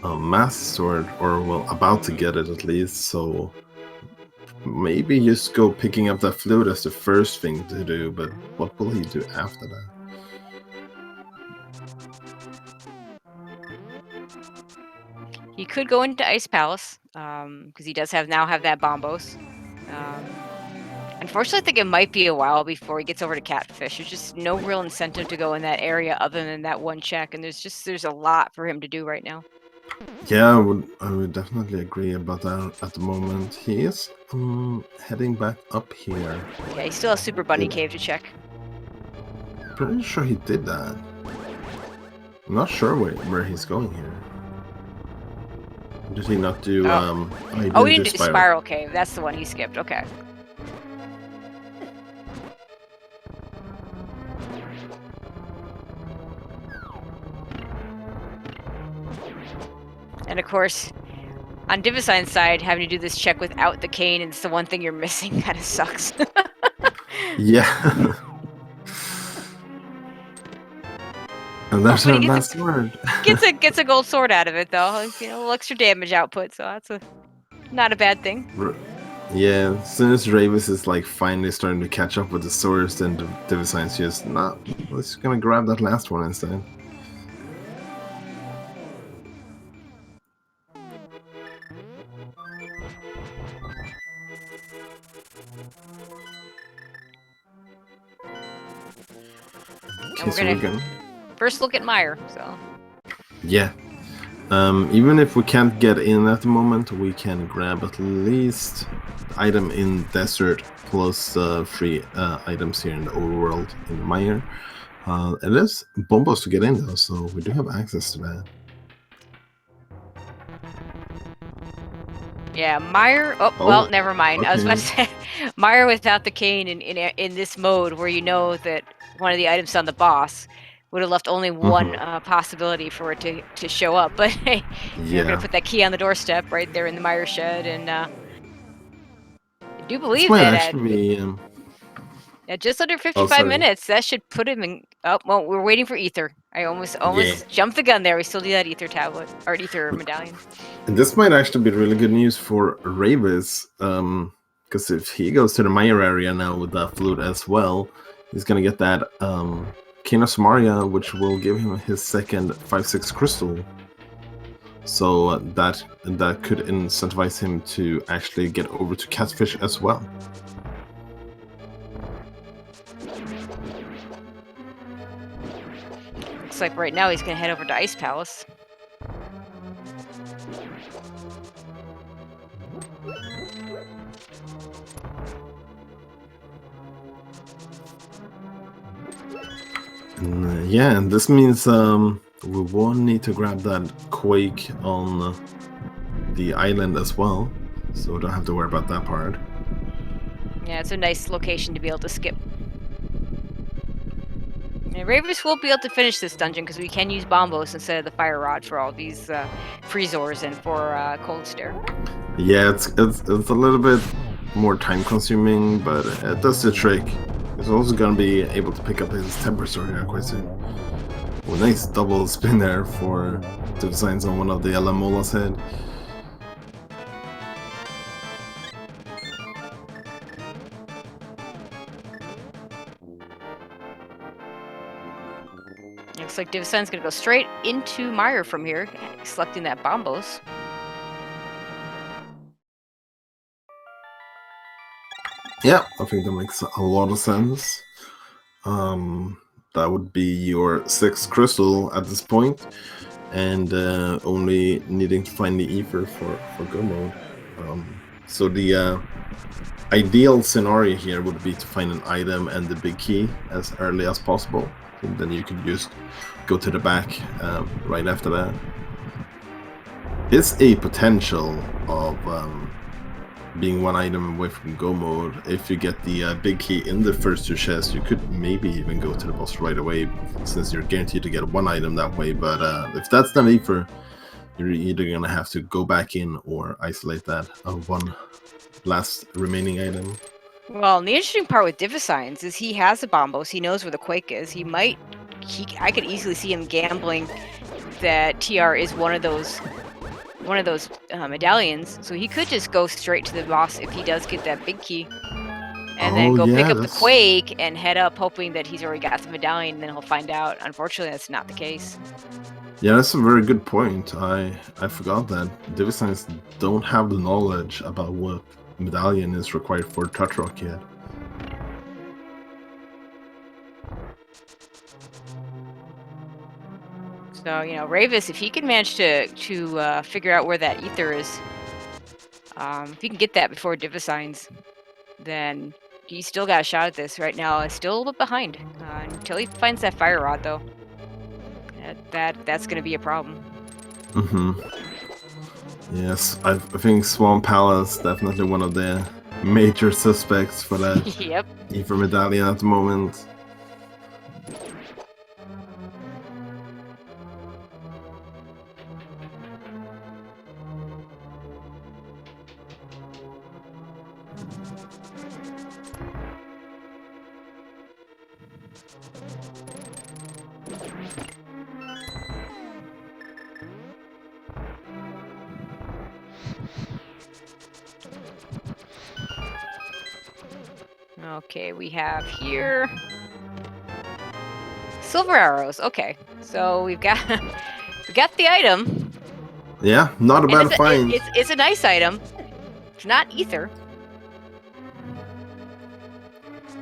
S2: Master Sword, or well, about to get it at least, so maybe just go picking up that flute as the first thing to do, but what will he do after that?
S1: He could go into Ice Palace, because he does now have that Bombos. Unfortunately, I think it might be a while before he gets over to Catfish. There's just no real incentive to go in that area other than that one check, and there's a lot for him to do right now.
S2: Yeah, I would definitely agree about that at the moment. He is heading back up here.
S1: Yeah, he still has Super Bunny Cave to check.
S2: pretty sure he did that. I'm not sure where he's going here. Did he not do? He
S1: Oh, we
S2: didn't
S1: didn't do Spiral Cave. That's the one he skipped. Okay. And of course, on DIVISIGN's side, having to do this check without the cane, and it's the one thing you're missing, kind of sucks.
S2: Yeah. And that's our last word.
S1: Gets a gold sword out of it though. You know, a little extra damage output, so that's not a bad thing.
S2: Yeah, as soon as Rayvis is like finally starting to catch up with the swords, then DIVISIGNS just let's gonna grab that last one instead.
S1: And we're gonna first look at Meyer. So
S2: yeah, even if we can't get in at the moment, we can grab at least item in desert plus 3 items here in the overworld in Meyer. It is bombos to get in though, so we do have access to that.
S1: yeah, Meyer. Oh, well, never mind. Okay. I was about to say Meyer without the cane in this mode, where you know that one of the items on the boss would have left only one possibility for it to show up. But hey, you're gonna put that key on the doorstep right there in the Meyer shed, and I do believe that
S2: actually
S1: at just under 55 minutes, that should put him in. Oh, well, we're waiting for ether. I almost jumped the gun there. We still do that ether tablet or ether medallion.
S2: And this might actually be really good news for Rayvis, because if he goes to the Meyer area now with that flute as well, he's gonna get that Cane of Samaria, which will give him his second 5/6 crystal. So that could incentivize him to actually get over to Catfish as well.
S1: Looks like right now he's gonna head over to Ice Palace.
S2: And, yeah, and this means we won't need to grab that Quake on the island as well, so we don't have to worry about that part.
S1: Yeah, it's a nice location to be able to skip. And Rayvis will be able to finish this dungeon because we can use bombos instead of the fire rod for all these freezors and for cold stare.
S2: Yeah, it's a little bit more time consuming, but it does the trick. He's also gonna be able to pick up his temper sword here quite soon. Well, nice double spin there for DIVISIGNS on one of the Alamola's head.
S1: Looks like DIVISIGNS gonna go straight into Meyer from here, selecting that bombos.
S2: Yeah, I think that makes a lot of sense. That would be your 6th crystal at this point, and only needing to find the ether for go mode. So the ideal scenario here would be to find an item and the big key as early as possible, and then you can just go to the back right after that. It's a potential of being one item away from go mode. If you get the big key in the first 2 chests, you could maybe even go to the boss right away, since you're guaranteed to get one item that way. But if that's not ether, you're either gonna have to go back in or isolate that one last remaining item.
S1: Well, and the interesting part with DIVISIGNS is he has the bombos. He knows where the Quake is. I could easily see him gambling that TR is one of those medallions, so he could just go straight to the boss if he does get that big key, and then go pick up the Quake and head up, hoping that he's already got the medallion, and then he'll find out. Unfortunately, that's not the case.
S2: Yeah, that's a very good point. I forgot that DIVISIGNS don't have the knowledge about what medallion is required for Touch Rock yet.
S1: So, you know, Rayvis, if he can manage to figure out where that ether is, if he can get that before DIVISIGNS, then he's still got a shot at this right now. It's still a little bit behind until he finds that fire rod, though. That's going to be a problem.
S2: Yes, I think Swamp Palace definitely one of the major suspects for that.
S1: Yep.
S2: Ether medallion at the moment.
S1: Okay, we have here silver arrows. Okay, so we got the item.
S2: Yeah, not a bad find.
S1: It's a nice item. It's not ether.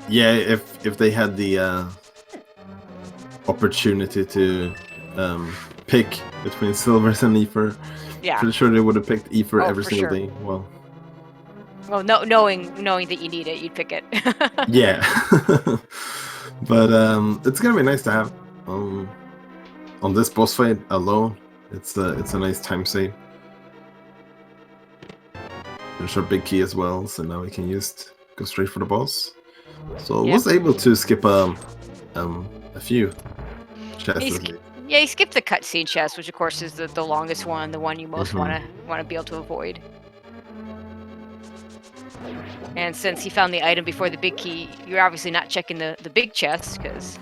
S2: Yeah, if they had the opportunity to pick between silvers and ether,
S1: Yeah.
S2: pretty sure they would have picked ether every
S1: for
S2: single
S1: sure.
S2: day.
S1: Well, no, knowing that you need it, you'd pick it.
S2: Yeah, but it's gonna be nice to have on this boss fight alone. It's a nice time save. There's our big key as well, so now we can just go straight for the boss. So I was able to skip a few chests.
S1: Yeah, you skip the cutscene chest, which of course is the longest one, the one you most want to be able to avoid. And since he found the item before the big key, you're obviously not checking the big chest, because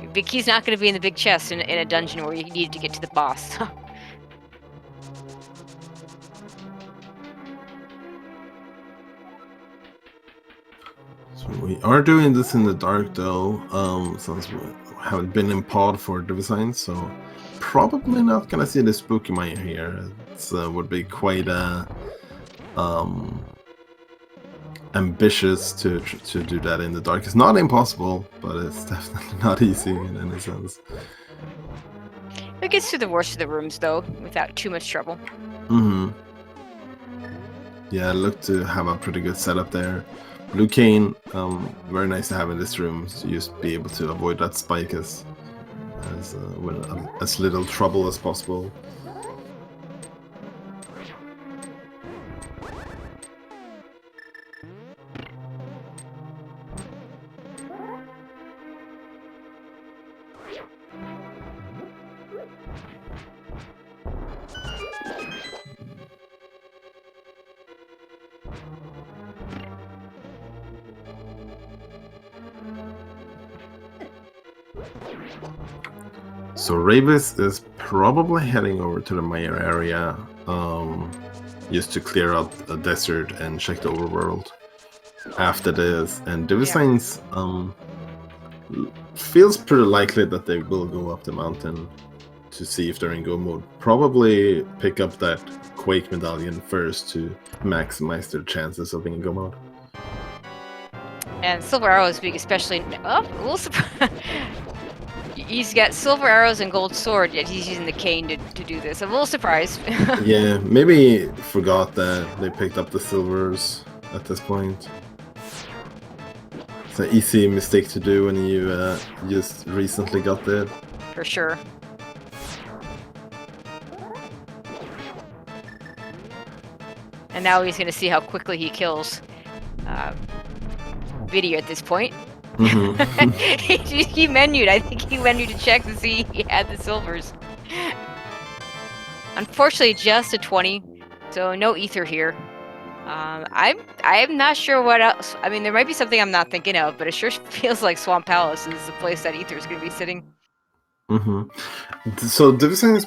S1: your big key's not going to be in the big chest in a dungeon where you need to get to the boss.
S2: So we are doing this in the dark though, since we haven't been in pod for DIVISIGNS, so probably not gonna see the spooky mine here. It would be quite ambitious to do that in the dark. It's not impossible, but it's definitely not easy in any sense.
S1: It gets through the worst of the rooms though, without too much trouble.
S2: Yeah, look to have a pretty good setup there. Blue cane, very nice to have in this room, so you just be able to avoid that spike with as little trouble as possible. So Rayvis is probably heading over to the Maya area, just to clear out a desert and check the overworld after this. And DIVISIGNS feels pretty likely that they will go up the mountain to see if they're in go mode. Probably pick up that Quake medallion first to maximize their chances of being in go mode.
S1: And silver arrows being especially a little surprised. He's got silver arrows and gold sword, yet he's using the cane to do this. I'm a little surprised.
S2: Yeah, maybe forgot that they picked up the silvers at this point. It's an easy mistake to do when you just recently got there.
S1: For sure. And now he's going to see how quickly he kills Video at this point. He menued. I think he menued to check to see he had the silvers. Unfortunately, just a 20, so no ether here. I'm not sure what else. I mean, there might be something I'm not thinking of, but it sure feels like Swamp Palace is the place that ether is going to be sitting.
S2: So DIVISIGNS is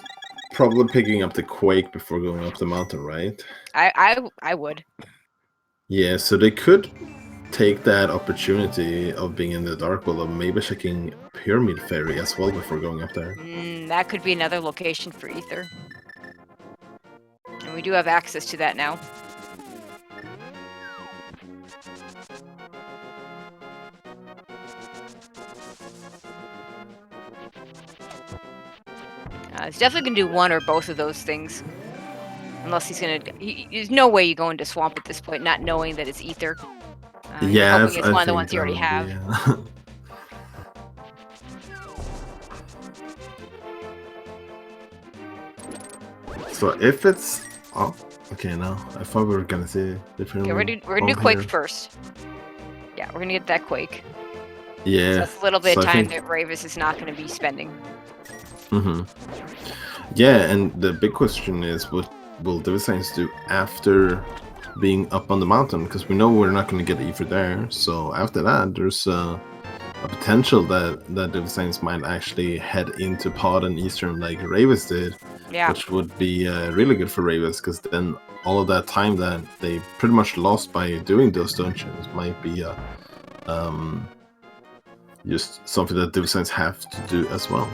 S2: probably picking up the Quake before going up the mountain, right?
S1: I would.
S2: Yeah, so they could take that opportunity of being in the dark world of maybe checking Pyramid Ferry as well before going up there.
S1: That could be another location for ether. And we do have access to that now. He's definitely going to do one or both of those things. Unless he's going to... There's no way you go into Swamp at this point not knowing that it's ether. You're
S2: Yeah,
S1: hoping it's
S2: I
S1: one of the
S2: think
S1: ones you
S2: that
S1: already
S2: would
S1: have.
S2: be. So if it's oh, okay, no, I thought we were gonna see the
S1: Okay, we're gonna do Quake first. Yeah, we're gonna get that Quake.
S2: Yeah,
S1: So that's a little bit
S2: so
S1: of
S2: I
S1: time
S2: think.
S1: that Rayvis is not going to be spending.
S2: Yeah, and the big question is, what will DIVISIGNS do after being up on the mountain? Because we know we're not going to get Ether there. So after that, there's a potential that DIVISIGNS might actually head into Pod and Eastern like Rayvis did,
S1: Yeah.
S2: which would be really good for Rayvis, because then all of that time that they pretty much lost by doing those dungeons might be just something that DIVISIGNS have to do as well.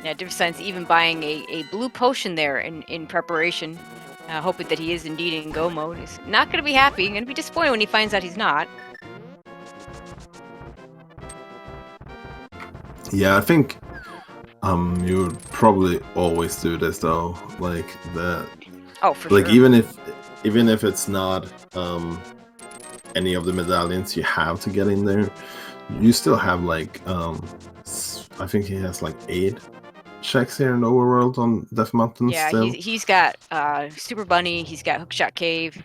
S1: Yeah, DIVISIGNS even buying a blue potion there in preparation, hoping that he is indeed in go mode. He's not going to be happy. Going to be disappointed when he finds out he's not.
S2: Yeah, I think you would probably always do this though, like that.
S1: Oh, for
S2: like
S1: sure.
S2: even if it's not any of the medallions you have to get in there, you still have like I think he has like 8 checks here in Overworld on Death Mountain.
S1: Yeah,
S2: still.
S1: he's got Super Bunny. He's got Hookshot Cave.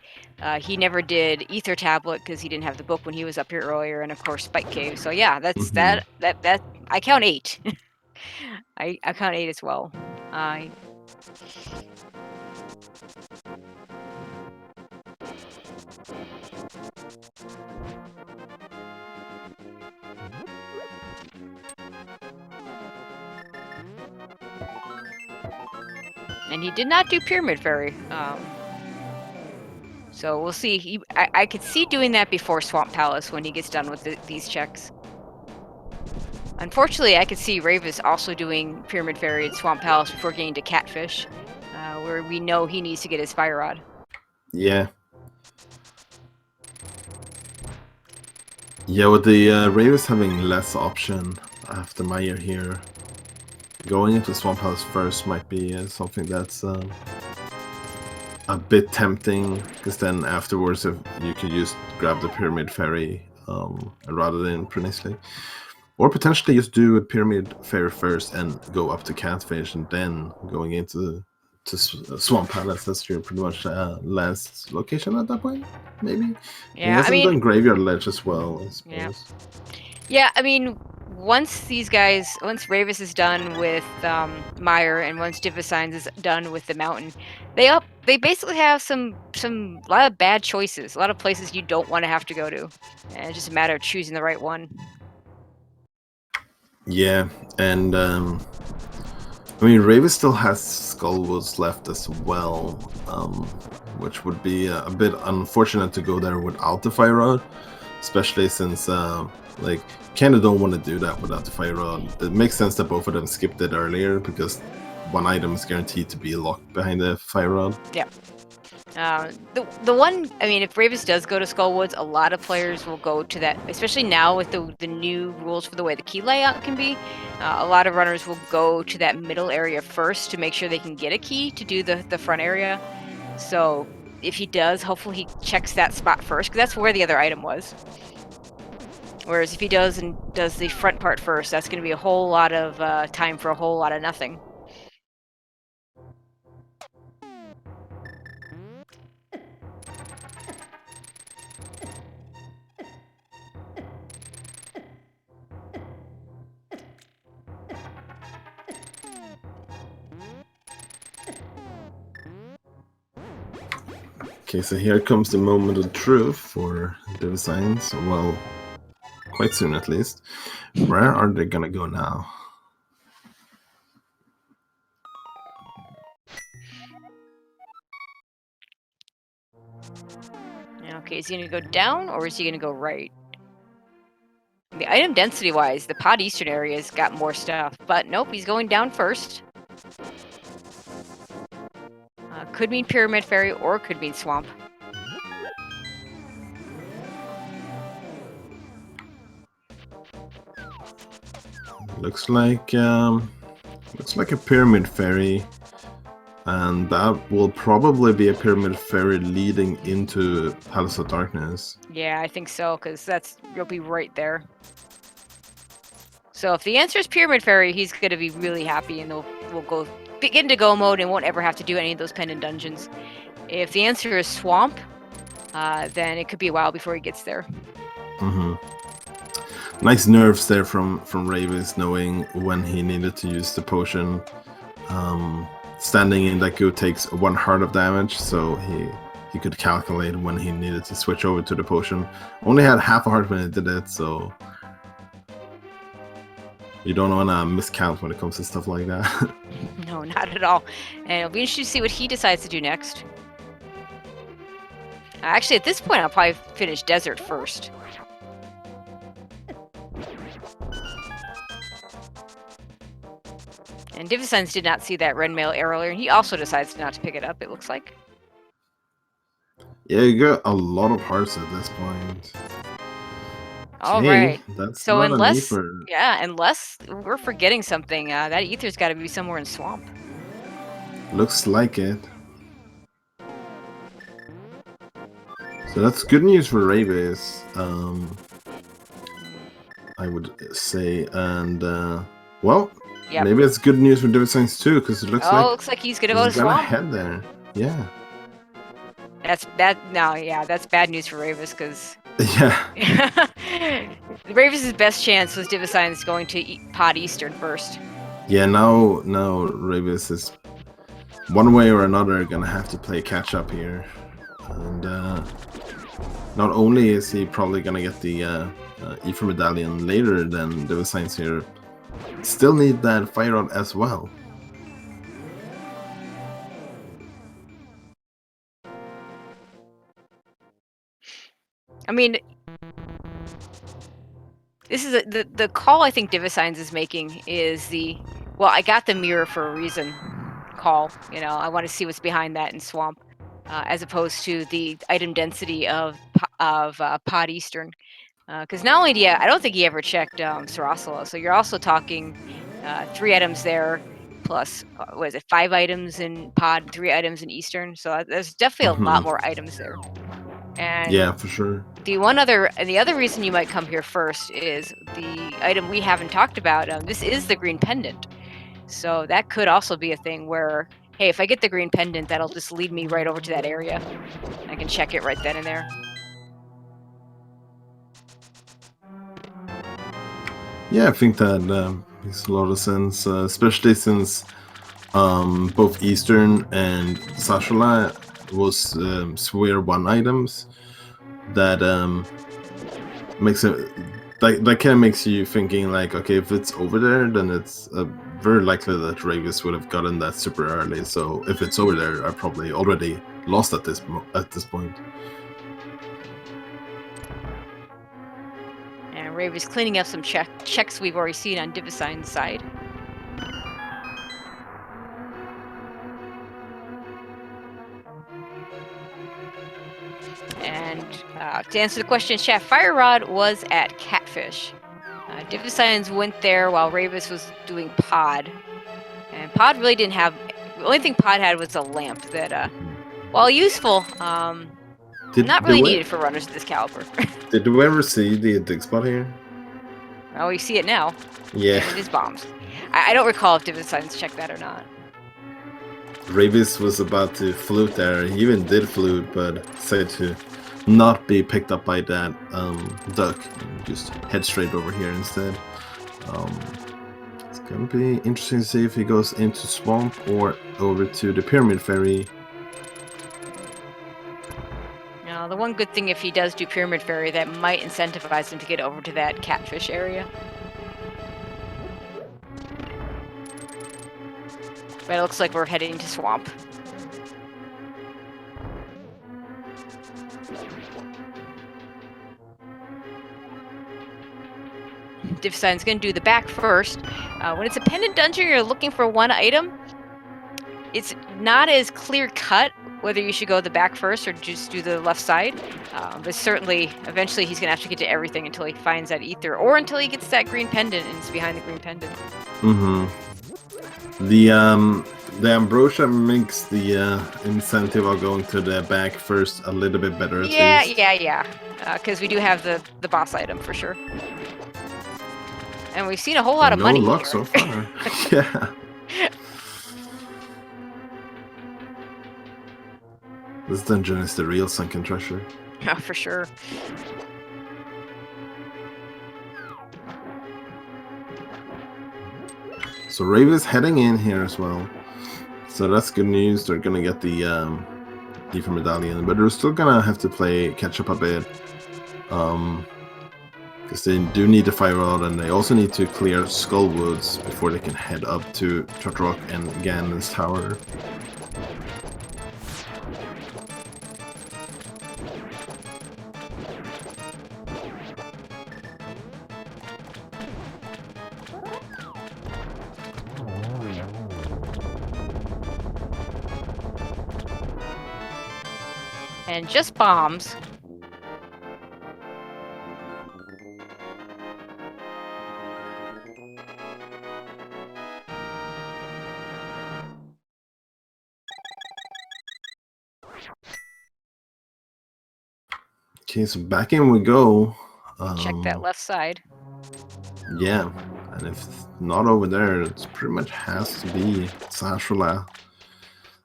S1: He never did Ether Tablet because he didn't have the book when he was up here earlier, and of course Spike Cave. So yeah, that's that I count 8. I count 8 as well. And he did not do Pyramid Fairy. So we'll see. I could see doing that before Swamp Palace when he gets done with these checks. Unfortunately, I could see Rayvis also doing Pyramid Fairy at Swamp Palace before getting to Catfish, where we know he needs to get his Fire Rod.
S2: Yeah. Yeah, with the Rayvis having less option after Meyer here, going into Swamp House first might be something that's a bit tempting, because then afterwards if you could just grab the Pyramid Fairy rather than Prenisly. Or potentially just do a Pyramid Fairy first and go up to Catfish, and then going into Swamp Palace. That's your pretty much last location at that point, maybe?
S1: Yeah,
S2: He hasn't
S1: I mean,
S2: done Graveyard Ledge as well, I suppose.
S1: Yeah, I mean, once Rayvis is done with Meyer, and once DIVISIGNS is done with the mountain, they basically have some lot of bad choices, a lot of places you don't want to have to go to, and it's just a matter of choosing the right one.
S2: Yeah, and I mean, Rayvis still has Skullwoods left as well, which would be a bit unfortunate to go there without the Fire Rod, especially since like kinda don't want to do that without the Fire Rod. It makes sense that both of them skipped it earlier, because one item is guaranteed to be locked behind the Fire Rod.
S1: Yeah. The one, I mean, if Rayvis does go to Skullwoods, a lot of players will go to that, especially now with the new rules for the way the key layout can be. A lot of runners will go to that middle area first to make sure they can get a key to do the front area. So if he does, hopefully he checks that spot first, because that's where the other item was. Whereas if he does the front part first, that's going to be a whole lot of time for a whole lot of nothing.
S2: Okay, so here comes the moment of truth for DIVISIGNS. Well, quite soon at least. Where are they gonna go now?
S1: Okay, is he going to go down, or is he going to go right? The item density wise, the Pod Eastern area's got more stuff, but nope, he's going down first. Could mean Pyramid Fairy, or could mean Swamp.
S2: Looks like Looks like a Pyramid Fairy. And that will probably be a Pyramid Fairy leading into Palace of Darkness.
S1: Yeah, I think so, because you'll be right there. So if the answer is Pyramid Fairy, he's going to be really happy, and we'll begin to go mode and won't ever have to do any of those pendant dungeons. If the answer is Swamp, then it could be a while before he gets there.
S2: Nice nerves there from Rayvis, knowing when he needed to use the potion. Standing in Deku takes 1 heart of damage, so he could calculate when he needed to switch over to the potion. Only had half a heart when he did it, so you don't want to miscount when it comes to stuff like that.
S1: No, not at all. And it'll be interesting to see what he decides to do next. Actually, at this point, I'll probably finish Desert first. And DIVISIGNS did not see that red mail earlier, and he also decides not to pick it up, it looks like.
S2: Yeah, you got a lot of hearts at this point.
S1: All right.
S2: That's
S1: so
S2: not
S1: unless we're forgetting something, that ether's got to be somewhere in Swamp.
S2: Looks like it. So that's good news for Rayvis, I would say, and well,
S1: yep.
S2: Maybe it's good news for DIVISIGNS too, because it looks
S1: like he's gonna go to Swamp.
S2: Head there, yeah.
S1: That's bad news for Rayvis, because
S2: yeah.
S1: Rayvis' best chance was DIVISIGNS going to Pod Eastern first.
S2: Yeah, now Rayvis is one way or another gonna have to play catch up here, and not only is he probably gonna get the Ether Medallion later than DIVISIGNS here, still need that Fire Rod as well.
S1: I mean, this is the call I think DIVISIGNS is making is I got the mirror for a reason call. You know, I want to see what's behind that in Swamp, as opposed to the item density of Pod Eastern. Because not only I don't think he ever checked Sarasala, so you're also talking 3 items there, plus, 5 items in Pod, 3 items in Eastern, so there's definitely a lot more items there. And
S2: yeah, for sure.
S1: The other reason you might come here first is the item we haven't talked about. This is the green pendant, so that could also be a thing where, hey, if I get the green pendant, that'll just lead me right over to that area. I can check it right then and there.
S2: Yeah, I think that makes a lot of sense, especially since both Eastern and Sashala was Sphere 1 items. That makes it that kind of makes you thinking like, okay, if it's over there, then it's very likely that Rayvis would have gotten that super early. So if it's over there, I probably already lost at this point.
S1: Rayvis cleaning up some checks we've already seen on DIVISIGNS' side. And to answer the question, chat, Fire Rod was at Catfish. DIVISIGNS went there while Rayvis was doing Pod. And Pod really didn't have... The only thing Pod had was a lamp that, while useful, not really needed for runners of this caliber.
S2: Did we ever see the dig spot here?
S1: Oh, you see it now.
S2: Yeah.
S1: It is bombs. I don't recall if DIVISIGNS checked that or not.
S2: Rayvis was about to flute there. He even did flute, but decided to not be picked up by that duck and just head straight over here instead. It's gonna be interesting to see if he goes into Swamp or over to the Pyramid Fairy.
S1: Now, the one good thing if he does do Pyramid Fairy, that might incentivize him to get over to that Catfish area. But it looks like we're heading to Swamp. DIVISIGNS going to do the back first. When it's a pendant dungeon, you're looking for 1 item. It's not as clear cut whether you should go the back first or just do the left side. But certainly, eventually he's going to have to get to everything until he finds that ether, or until he gets that green pendant and it's behind the green pendant.
S2: The ambrosia makes the incentive of going to the back first a little bit better. At least.
S1: Yeah. Because we do have the boss item for sure. And we've seen a whole lot of money
S2: No luck
S1: here.
S2: so far. Yeah. This dungeon is the real sunken treasure.
S1: Oh, for sure.
S2: So Rayvis heading in here as well. So that's good news. They're gonna get the Aether medallion, but they're still gonna have to catch up a bit. Because they do need the fire rod, and they also need to clear Skullwoods before they can head up to Trotrock and Ganon's tower.
S1: And just bombs.
S2: Okay, so back in we go.
S1: Check that left side.
S2: Yeah, and if not over there, it pretty much has to be Sashula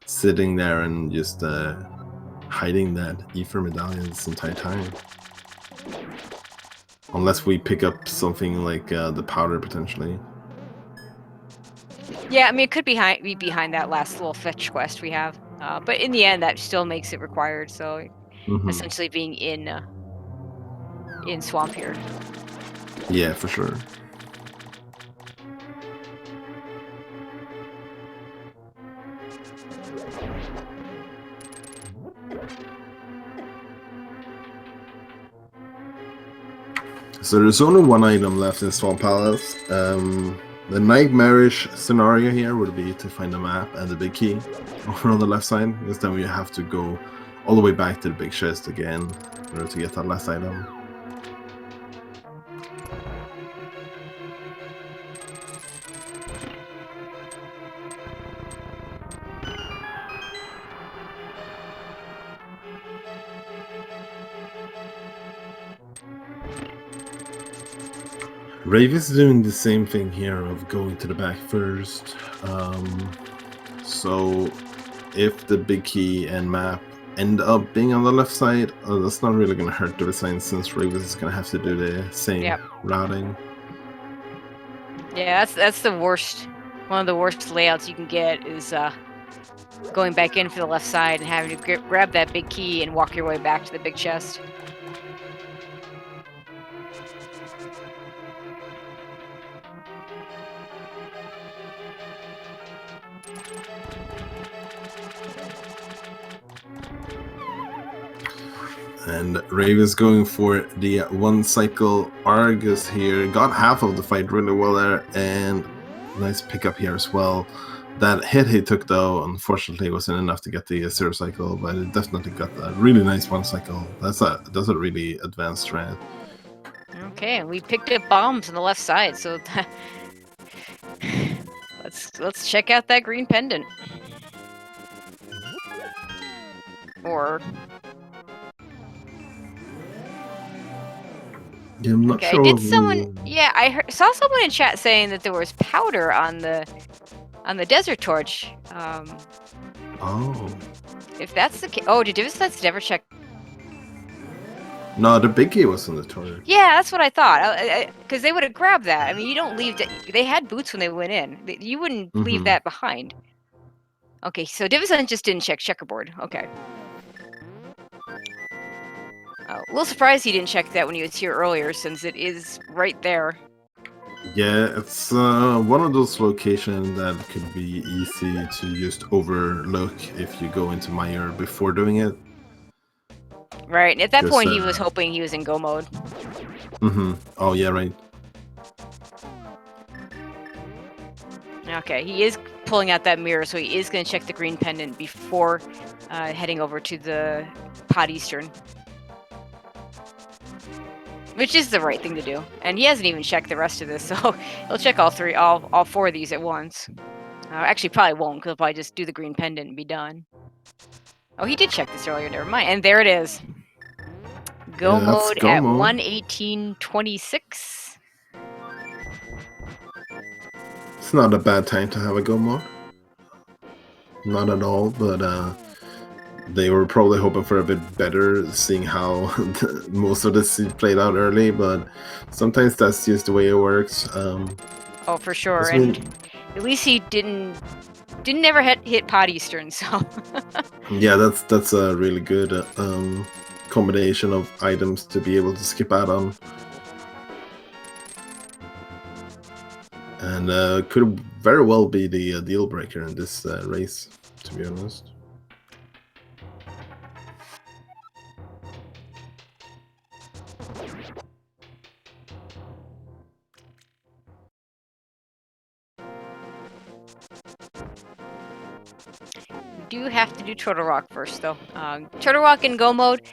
S2: sitting there and just hiding that Aether medallion this entire time. Unless we pick up something like the powder potentially.
S1: Yeah, I mean, it could be behind that last little fetch quest we have. But in the end, that still makes it required. So essentially being in Swamp here.
S2: Yeah, for sure. So there's only one item left in Swamp Palace. The nightmarish scenario here would be to find the map and the big key over on the left side, because then we have to go all the way back to the big chest again in order to get that last item. Rayvis is doing the same thing here of going to the back first. So if the big key and map end up being on the left side, that's not really going to hurt DIVISIGNS, since Rayvis is going to have to do the same routing.
S1: Yeah, that's the worst. One of the worst layouts you can get is going back in for the left side and having to grab that big key and walk your way back to the big chest.
S2: And Rayvis going for the one cycle Argus here. Got half of the fight really well there, and nice pickup here as well. That hit he took, though, unfortunately wasn't enough to get the 0 cycle, but it definitely got a really nice 1 cycle. That's a really advanced strat.
S1: Okay, and we picked up bombs on the left side, so let's check out that green pendant. Or
S2: yeah, I'm not sure.
S1: Did someone? Yeah, I saw someone in chat saying that there was powder on the desert torch.
S2: Oh.
S1: If that's the case, oh, did DIVISIGNS never check?
S2: No, the big key was on the torch.
S1: Yeah, that's what I thought. Because they would have grabbed that. I mean, you don't leave. They had boots when they went in. You wouldn't leave that behind. Okay, so DIVISIGNS just didn't check checkerboard. Okay. A little surprised he didn't check that when he was here earlier, since it is right there.
S2: Yeah, it's one of those locations that could be easy to just overlook if you go into Mire before doing it.
S1: Right, and at that point he was hoping he was in go mode.
S2: Oh, yeah, right.
S1: Okay, he is pulling out that mirror, so he is going to check the green pendant before heading over to the Pod Eastern. Which is the right thing to do. And he hasn't even checked the rest of this, so he'll check all 4 of these at once. Actually, probably won't, because he'll probably just do the green pendant and be done. Oh, he did check this earlier. Never mind. And there it is. Go
S2: Yeah, that's
S1: mode
S2: go
S1: at
S2: mode.
S1: 1:18:26.
S2: It's not a bad time to have a go mode. Not at all, but they were probably hoping for a bit better, seeing how most of this played out early, but sometimes that's just the way it works.
S1: Oh, for sure.
S2: I mean,
S1: And at least he didn't ever hit Pot Eastern, so.
S2: yeah, that's a really good combination of items to be able to skip out on. And could very well be the deal breaker in this race, to be honest.
S1: We do have to do Turtle Rock first, though. Turtle Rock in Go mode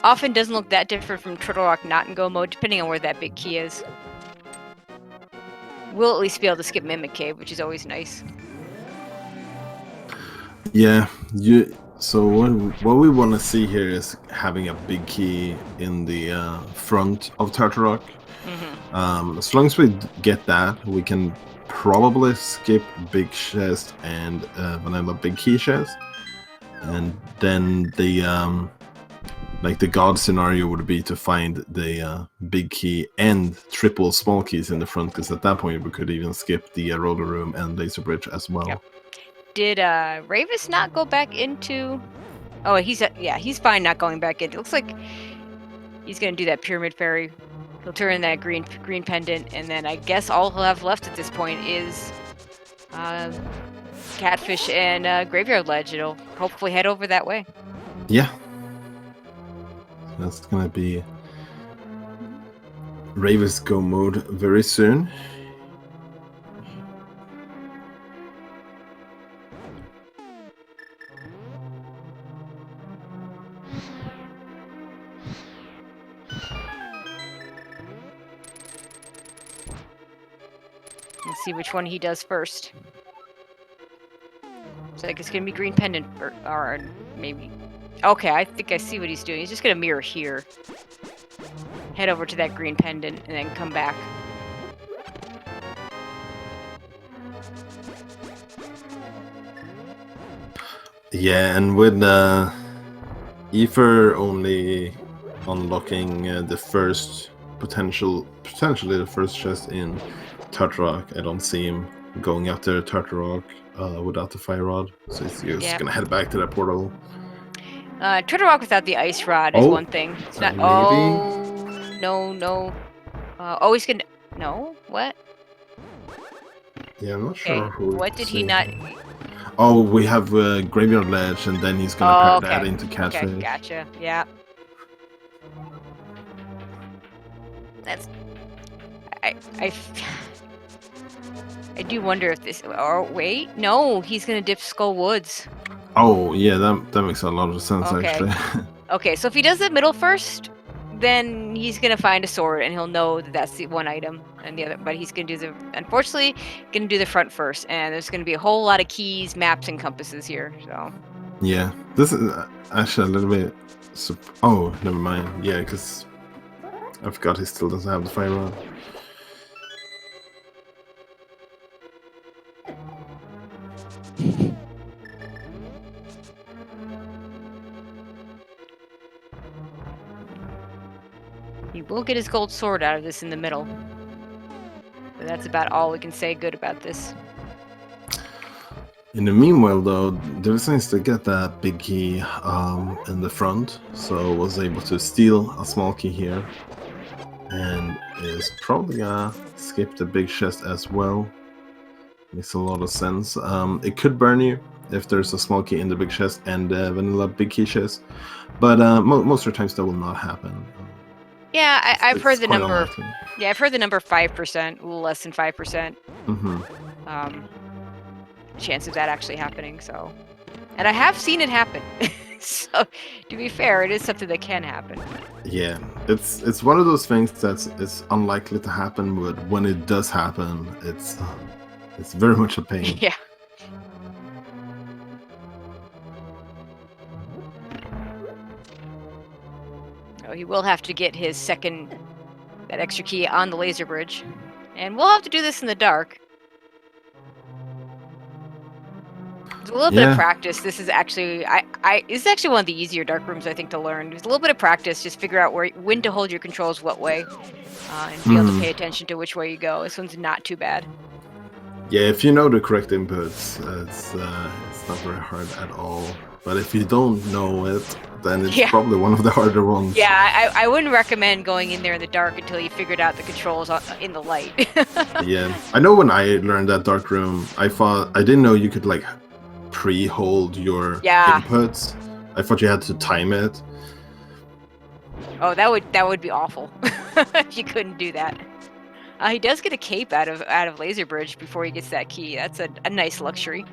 S1: often doesn't look that different from Turtle Rock not in Go mode, depending on where that big key is. We'll at least be able to skip Mimic Cave, which is always nice.
S2: Yeah, so what we want to see here is having a big key in the front of Turtle Rock. As long as we get that, we can probably skip Big Chest and Vanilla Big Key Chest, and then the like the god scenario would be to find the big key and triple small keys in the front, because at that point we could even skip the roller room and laser bridge as well.
S1: Yep. Did Rayvis not go back into? Oh, he's fine not going back in. It looks like he's gonna do that Pyramid Fairy. He'll turn in that green pendant, and then I guess all he'll have left at this point is Catfish and Graveyard Ledge. It'll hopefully head over that way.
S2: Yeah. That's gonna be Rayvis Go mode very soon.
S1: Let's see which one he does first. Looks like it's gonna be green pendant, or maybe. Okay, I think I see what he's doing. He's just gonna mirror here, head over to that green pendant, and then come back.
S2: Yeah, and with Ether only unlocking the first potentially the first chest in Turtle Rock, I don't see him going after Turtle Rock without the fire rod, so he's just gonna head back to that portal.
S1: Turtle Rock without the ice rod is one thing. It's not.
S2: Maybe.
S1: Oh no. Oh, he's gonna. No, what?
S2: Yeah, I'm not sure who.
S1: What did he not?
S2: Oh, we have Graveyard Ledge, and then he's gonna pair that into Catfish.
S1: Okay, gotcha. Yeah. That's. I do wonder if this. Or wait, no, he's gonna dip Skull Woods.
S2: Oh yeah, that makes a lot of sense actually.
S1: Okay, so if he does the middle first, then he's gonna find a sword, and he'll know that that's the one item, and the other. But he's gonna do unfortunately, gonna do the front first, and there's gonna be a whole lot of keys, maps, and compasses here. So.
S2: Yeah, this is actually a little bit. Oh, never mind. Yeah, because I forgot he still doesn't have the fire rod.
S1: He will get his gold sword out of this in the middle. But that's about all we can say good about this.
S2: In the meanwhile, though, DIVISIGNS to get that big key in the front, so was able to steal a small key here, and is probably gonna skip the big chest as well. Makes a lot of sense. It could burn you if there's a small key in the big chest and vanilla big key chest, but most of the times that will not happen.
S1: Yeah, I've heard the number.
S2: Unlikely.
S1: Yeah, I've heard the number 5%, a little less than 5%. Chance of that actually happening. So, and I have seen it happen. So, to be fair, it is something that can happen.
S2: Yeah, it's one of those things that's it's unlikely to happen, but when it does happen, it's It's very much a pain.
S1: Yeah. Oh, he will have to get his that extra key on the laser bridge. And we'll have to do this in the dark. There's a little bit of practice. This is actually this is actually one of the easier dark rooms I think to learn. There's a little bit of practice, just figure out when to hold your controls what way, and be able to pay attention to which way you go. This one's not too bad.
S2: Yeah, if you know the correct inputs, it's not very hard at all. But if you don't know it, then it's probably one of the harder ones.
S1: Yeah, I wouldn't recommend going in there in the dark until you figured out the controls in the light.
S2: Yeah, I know when I learned that dark room, I didn't know you could like pre-hold your inputs. I thought you had to time it.
S1: Oh, that would be awful if you couldn't do that. He does get a cape out of Laser Bridge before he gets that key. That's a nice luxury.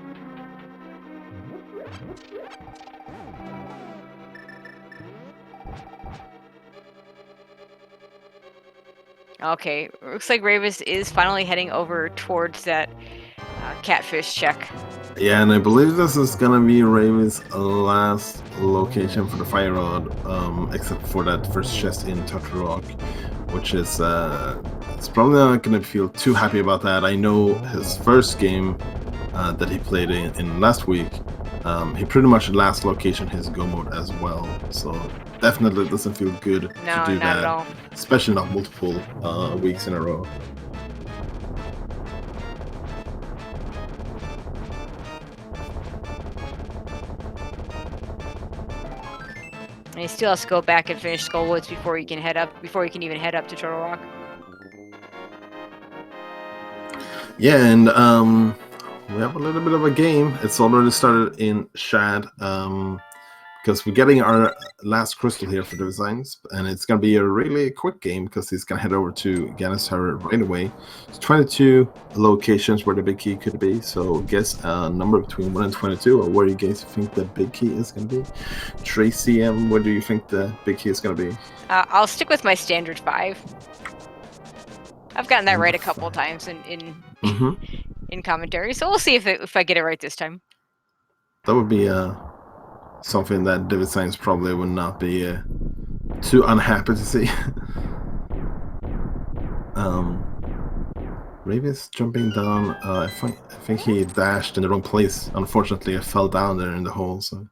S1: Okay, looks like Rayvis is finally heading over towards that catfish check.
S2: Yeah, and I believe this is gonna be Rayvis' last location for the fire rod, except for that first chest in Turtle Rock, which is it's probably not gonna feel too happy about that. I know his first game that he played in last week, he pretty much last location his go mode as well, so definitely doesn't feel good to do
S1: not
S2: that,
S1: at all.
S2: especially not multiple weeks in a row.
S1: And he still has to go back and finish Skullwoods before he can even head up to Turtle Rock.
S2: Yeah, and we have a little bit of a game. It's already started in Shad, because we're getting our last crystal here for Divisigns, and it's going to be a really quick game because he's going to head over to Gannis Tower right away. There's 22 locations where the big key could be, so guess a number between 1 and 22, or where you guys think the big key is going to be. Tracy, where do you think the big key is going to be?
S1: I'll stick with my standard 5. I've gotten that right a couple of times in commentary, so we'll see if I get it right this time.
S2: That would be something that Divisigns probably would not be too unhappy to see. Rayvis jumping down. I think he dashed in the wrong place. Unfortunately, I fell down there in the hole. So.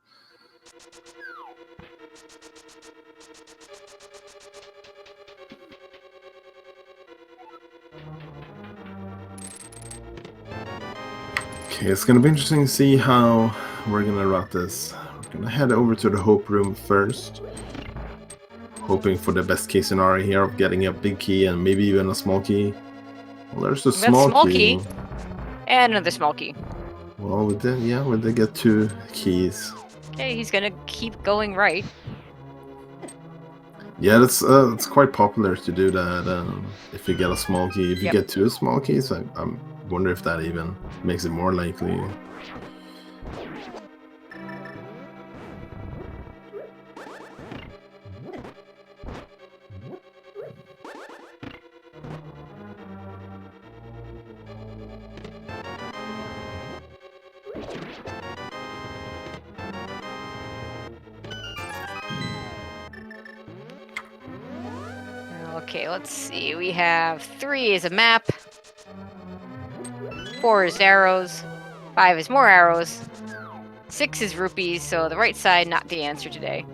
S2: Okay, it's gonna be interesting to see how we're gonna route this. We're gonna head over to the Hope Room first, hoping for the best case scenario here of getting a big key and maybe even a small key. Well, there's a small key.
S1: And another small key.
S2: Well, we did get 2 keys.
S1: Okay, he's gonna keep going right.
S2: Yeah, it's quite popular to do that. If you get a small key, if you get 2 small keys, I wonder if that even makes it more likely.
S1: Okay, let's see. We have 3 is a map, 4 is arrows, 5 is more arrows, 6 is rupees, so the right side not the answer today.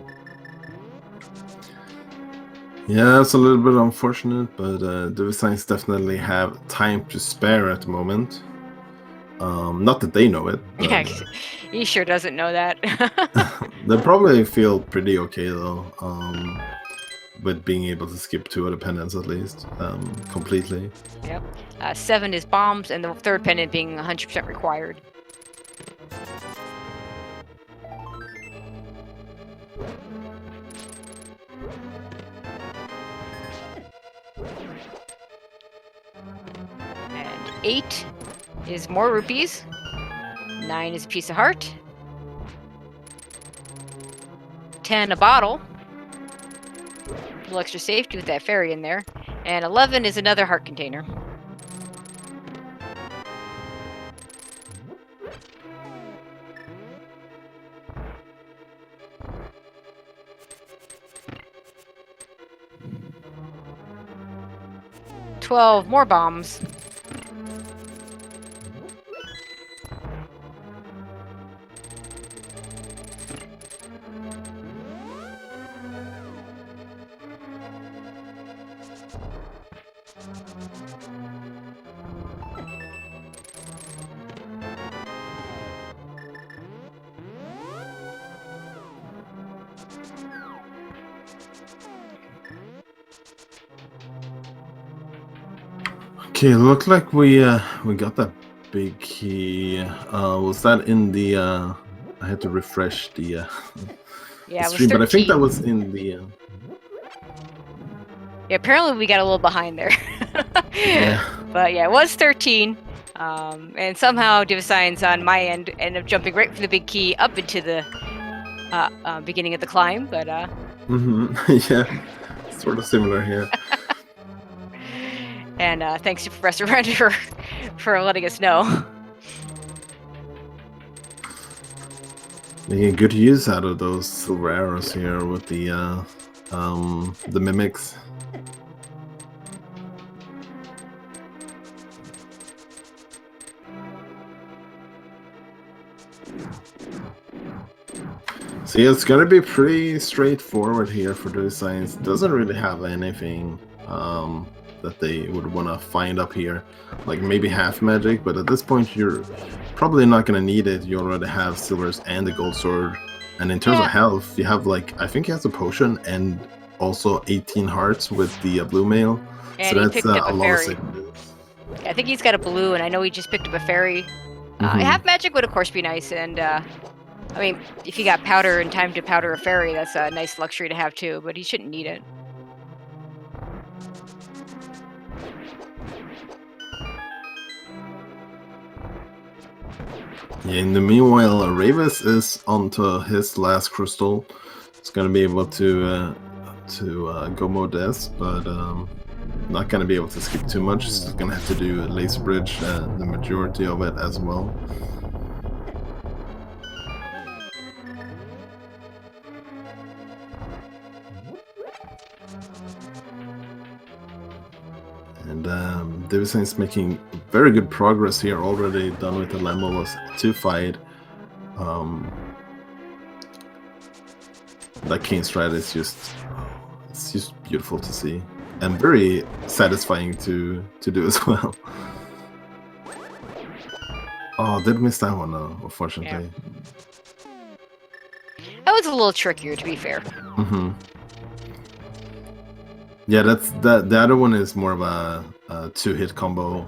S2: Yeah, that's a little bit unfortunate, but Divisigns definitely have time to spare at the moment. Not that they know it.
S1: Yeah, he sure doesn't know that.
S2: They probably feel pretty okay though, with being able to skip 2 of the pendants at least, completely.
S1: Yep. 7 is bombs, and the 3rd pendant being 100% required. And 8 is more rupees. 9 is a piece of heart. 10 a bottle. A little extra safety with that fairy in there. And 11 is another heart container. 12 more bombs.
S2: Okay, looked like we got that big key. Was that in the? I had to refresh the,
S1: Yeah,
S2: the
S1: it was
S2: stream, but I think that
S1: 13.
S2: was in the.
S1: Yeah, apparently we got a little behind there.
S2: Yeah.
S1: But yeah, it was 13. And somehow DIVISIGNS on my end ended up jumping right from the big key up into the beginning of the climb. But
S2: Yeah, sort of similar here.
S1: and thanks to Professor Render for letting us know.
S2: Making good use out of those silver arrows here with the mimics. So yeah, it's gonna be pretty straightforward here for DIVISIGNS. Doesn't really have anything that they would want to find up here, like maybe half magic, but at this point you're probably not gonna need it. You already have silvers and the gold sword, and in terms of health, you have like I think he has a potion and also 18 hearts with the blue mail.
S1: And
S2: so
S1: he
S2: that's
S1: picked up
S2: a
S1: a
S2: lot of
S1: fairy.
S2: sickness.
S1: I think he's got a blue, and I know he just picked up a fairy. Half magic would of course be nice, and I mean, if you got powder and time to powder a fairy, that's a nice luxury to have too, but he shouldn't need it.
S2: Yeah, in the meanwhile, Rayvis is onto his last crystal. He's gonna be able to go modest, but not gonna be able to skip too much. He's gonna have to do a laser bridge, the majority of it as well. And DIVISIGNS making very good progress here already. Done with the Lemon 2 fight. That King strat is it's just beautiful to see and very satisfying to do as well. Oh, did miss that one though, unfortunately.
S1: Yeah. That was a little trickier, to be fair.
S2: Yeah, that's the other one is more of a 2-hit combo.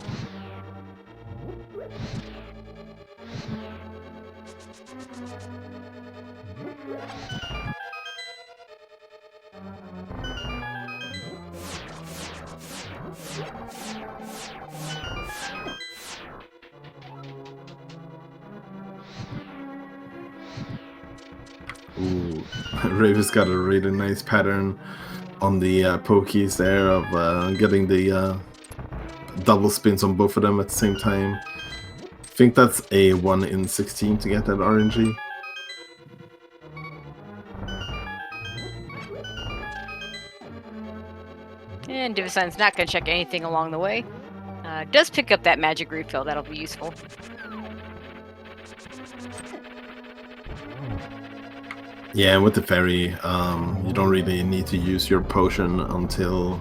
S2: Ooh, Rayvis got a really nice pattern on the pokies there of getting the double spins on both of them at the same time. I think that's a 1 in 16 to get that RNG.
S1: And DIVISIGNS not going to check anything along the way. Does pick up that magic refill, that'll be useful.
S2: Yeah, with the fairy, you don't really need to use your potion until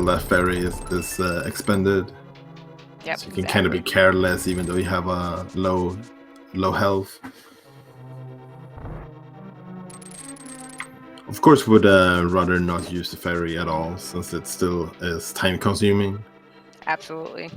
S2: that fairy is expended.
S1: Yep,
S2: so you can kind of be careless even though you have a low health. Of course, would rather not use the fairy at all since it still is time consuming.
S1: Absolutely.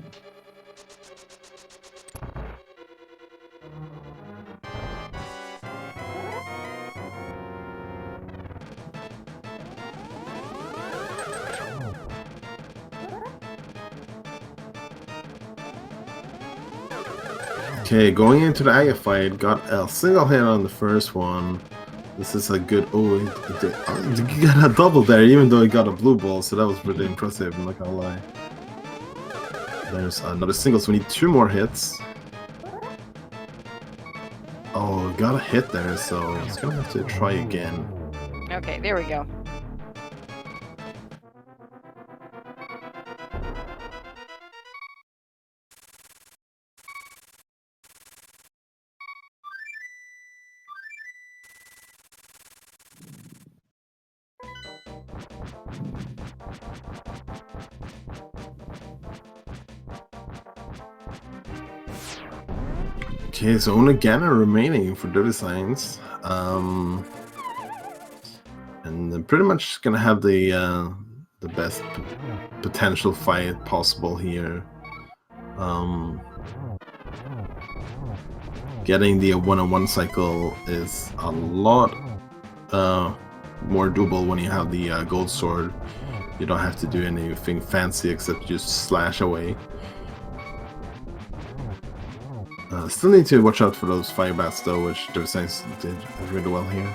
S2: Okay, going into the Aya fight, got a single hit on the first one. This is a good. Oh, he got a double there, even though he got a blue ball, so that was really impressive. I'm not gonna lie. There's another single, so we need 2 more hits. Oh, got a hit there, so it's gonna have to try again.
S1: Okay, there we go.
S2: Okay, so only Gannon remaining for DIVISIGNS. And they're pretty much gonna have the best potential fight possible here. Getting the one-on-one cycle is a lot more doable when you have the gold sword. You don't have to do anything fancy except just slash away. Still need to watch out for those fire bats though, which DIVISIGNS did really well here.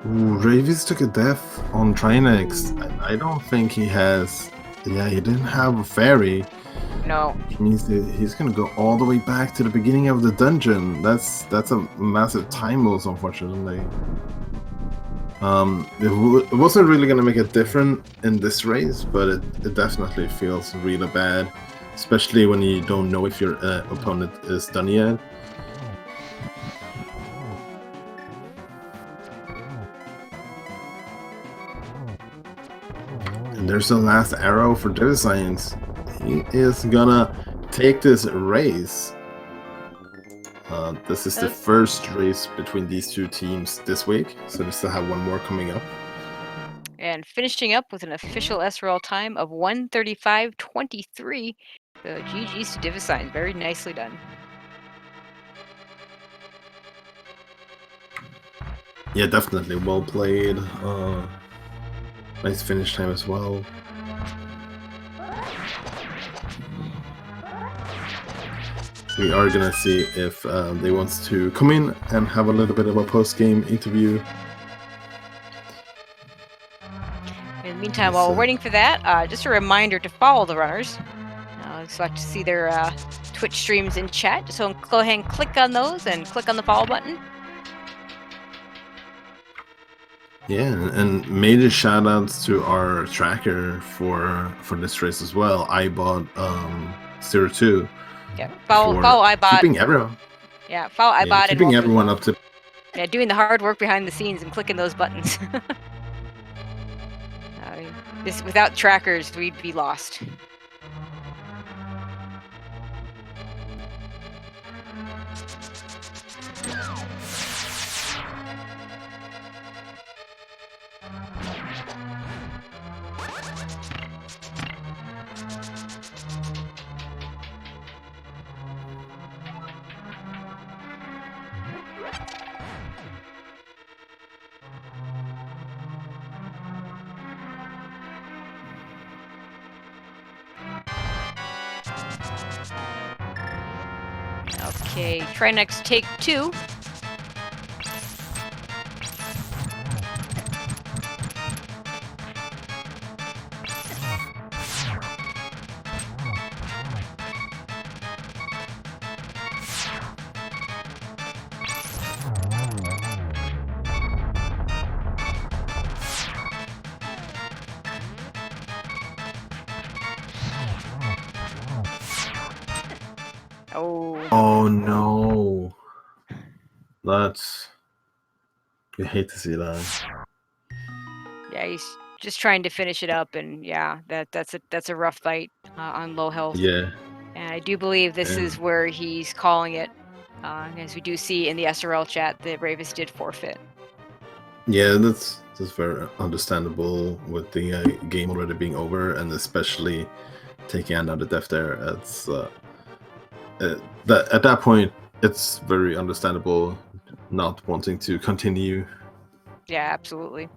S2: Ooh, Rayvis took a death on Trinex. I don't think he has... Yeah, he didn't have a fairy.
S1: No.
S2: Which means that he's gonna go all the way back to the beginning of the dungeon. That's a massive time loss, unfortunately. It wasn't really gonna make a difference in this race, but it definitely feels really bad, especially when you don't know if your opponent is done yet. And there's the last arrow for DIVISIGNS. He is gonna take this race. This is the first race between these two teams this week, so they still have one more coming up.
S1: And finishing up with an official SRL time of 1:35:23. So GG's to DIVISIGNS. Very nicely done.
S2: Yeah, definitely. Well played. Nice finish time as well. We are gonna see if they want to come in and have a little bit of a post-game interview.
S1: In the meantime, while we're waiting for that, just a reminder to follow the runners. So I like to see their Twitch streams in chat. So go ahead and click on those and click on the follow button.
S2: Yeah, and major shout-outs to our tracker for this race as well. iBot02.
S1: Yeah, follow iBot.
S2: Keeping everyone.
S1: Yeah, follow iBot.
S2: Keeping everyone up to.
S1: Yeah, doing the hard work behind the scenes and clicking those buttons. Without trackers, we'd be lost. Okay, try next take 2.
S2: Oh no. That's... I hate to see that.
S1: Yeah, he's just trying to finish it up, and yeah, that's a rough fight on low health.
S2: Yeah.
S1: And I do believe this is where he's calling it, as we do see in the SRL chat that Rayvis did forfeit.
S2: Yeah, that's very understandable with the game already being over, and especially taking another death there. It's at that point, it's very understandable not wanting to continue.
S1: Yeah, absolutely.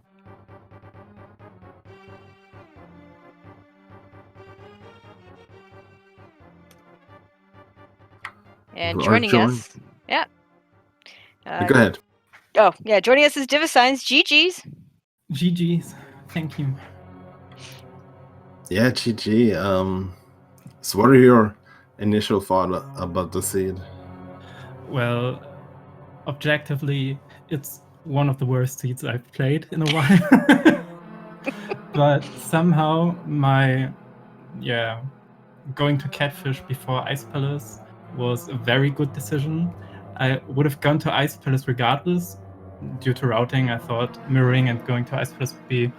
S1: And joining us, yeah.
S2: Go ahead.
S1: Oh, yeah, joining us is DIVISIGNS. GG's.
S3: GG's. Thank you.
S2: Yeah, GG. So what are your initial thoughts about the seed?
S3: Well, objectively, it's one of the worst seeds I've played in a while. But somehow going to Catfish before Ice Palace was a very good decision. I would have gone to Ice Palace regardless. Due to routing, I thought mirroring and going to Ice Palace would be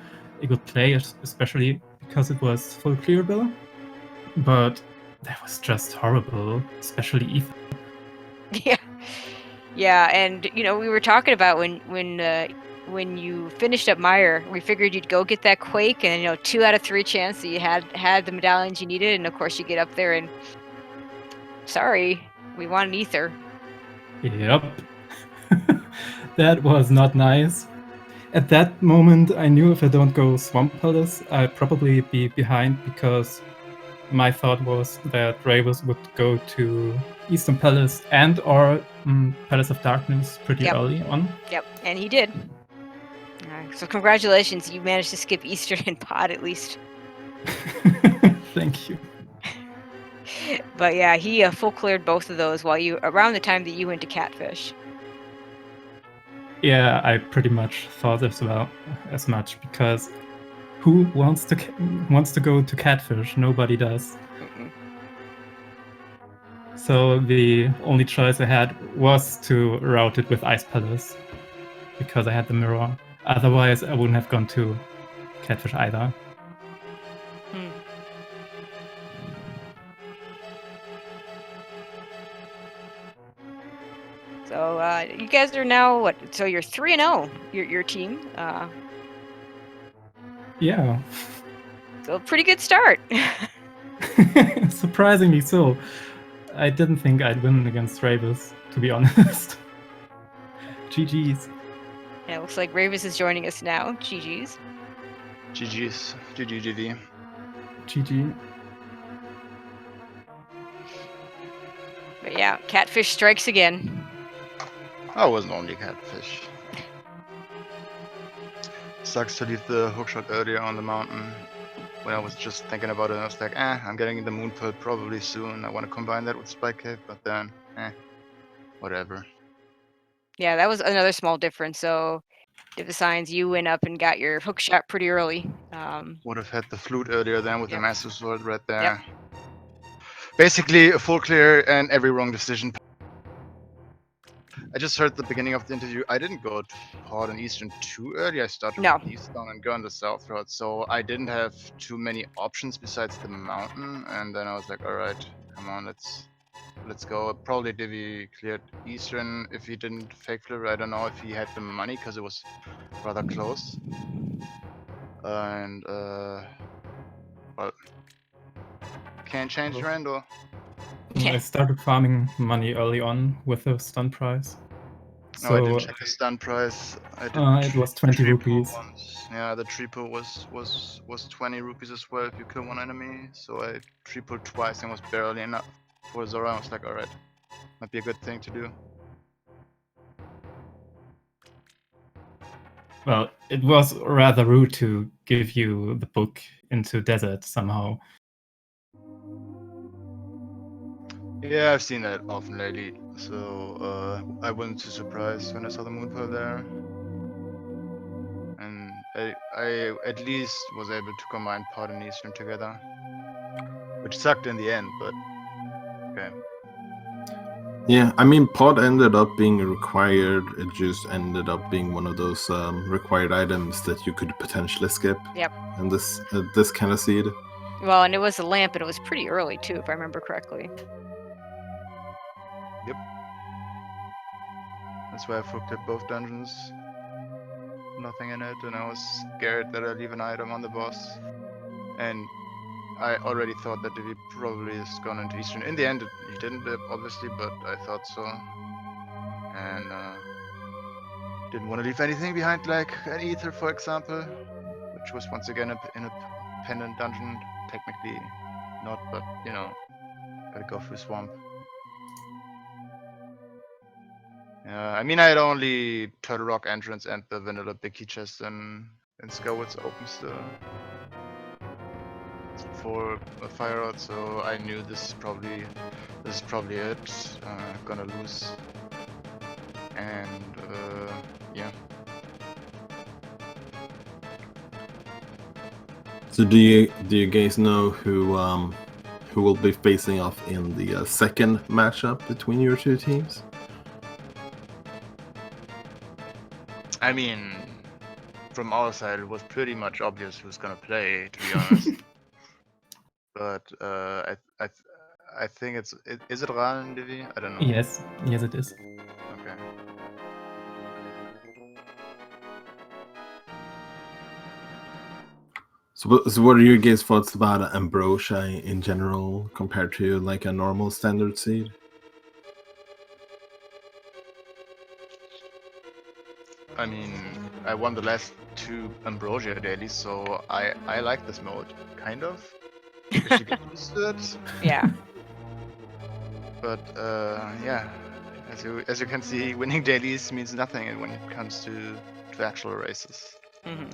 S3: a good play, especially because it was full clearable, but that was just horrible, especially Ether.
S1: Yeah, yeah, and we were talking about when you finished up Meyer, we figured you'd go get that Quake, and 2 out of 3 chance that you had the medallions you needed, and of course you get up there and sorry, we want an Ether.
S3: Yep. That was not nice. At that moment, I knew if I don't go Swamp Palace, I'd probably be behind, because my thought was that Rayvis would go to Eastern Palace and or Palace of Darkness pretty
S1: Yep.
S3: early on.
S1: Yep, and he did. So congratulations, you managed to skip Eastern and Pod at least.
S3: Thank you.
S1: But yeah, he full cleared both of those around the time that you went to Catfish.
S3: Yeah, I pretty much thought as much, because who wants to go to Catfish? Nobody does.
S1: Mm-mm.
S3: So the only choice I had was to route it with Ice Palace, because I had the mirror. Otherwise, I wouldn't have gone to Catfish either.
S1: So you guys are now what? So you're 3-0. Your team.
S3: Yeah.
S1: So pretty good start.
S3: Surprisingly so. I didn't think I'd win against Rayvis, to be honest. GG's.
S1: Yeah, it looks like Rayvis is joining us now. GG's.
S4: GG's. GG.
S3: GG.
S1: But yeah, Catfish strikes again.
S4: I wasn't only Catfish. Sucks to leave the hookshot earlier on the mountain. When I was just thinking about it, I was like, I'm getting the moon pearl probably soon. I want to combine that with Spike Cave, but then, whatever.
S1: Yeah, that was another small difference. So, DIVISIGNS, you went up and got your hook shot pretty early.
S4: Would have had the flute earlier then with the massive sword right there.
S1: Yep.
S4: Basically, a full clear and every wrong decision. I just heard the beginning of the interview. I didn't go to Port and Eastern too early. I started with Eastern and go on the South Road, so I didn't have too many options besides the mountain. And then I was like, all right, come on, let's go. Probably Divi cleared Eastern if he didn't fake flip. I don't know if he had the money because it was rather close. And well, can't change Rando.
S3: I started farming money early on with the stun price.
S4: No, I didn't check the stun price. I did
S3: it was 20 rupees.
S4: Once. Yeah, the triple was 20 rupees as well if you kill one enemy. So I tripled twice and was barely enough for Zora. I was like, alright, might be a good thing to do.
S3: Well, it was rather rude to give you the book into desert somehow.
S4: Yeah, I've seen that often lately, so I wasn't too surprised when I saw the moon pearl there. And I at least was able to combine Pod and Eastern together, which sucked in the end, but okay.
S2: Yeah, I mean, Pod ended up being required. It just ended up being one of those required items that you could potentially skip.
S1: Yep.
S2: And this kind of seed.
S1: Well, and it was a lamp, and it was pretty early too, if I remember correctly.
S4: Yep. That's why I fucked up both dungeons. Nothing in it, and I was scared that I'd leave an item on the boss. And I already thought that he probably is gone into Eastern. In the end, he didn't, obviously, but I thought so. And didn't want to leave anything behind, like an Ether, for example, which was once again in a pendant dungeon. Technically not, but you know, gotta go through Swamp. I mean, I had only Turtle Rock entrance and the vanilla big key chest in Skywoods opens for a fire out, so I knew this is probably it. Gonna lose, and yeah.
S2: So do you guys know who will be facing off in the second matchup between your two teams?
S4: I mean, from our side, it was pretty much obvious who's gonna play, to be honest. But I think is it Ran, Divi? I don't know.
S3: Yes, it is.
S4: Okay.
S2: So what are your guys' thoughts about Ambrosia in general compared to like a normal standard seed?
S4: I mean, I won the last 2 Ambrosia dailies, so I like this mode, kind of. If you get used to it.
S1: Yeah.
S4: But yeah, as you can see, winning dailies means nothing when it comes to actual races.
S1: Hmm.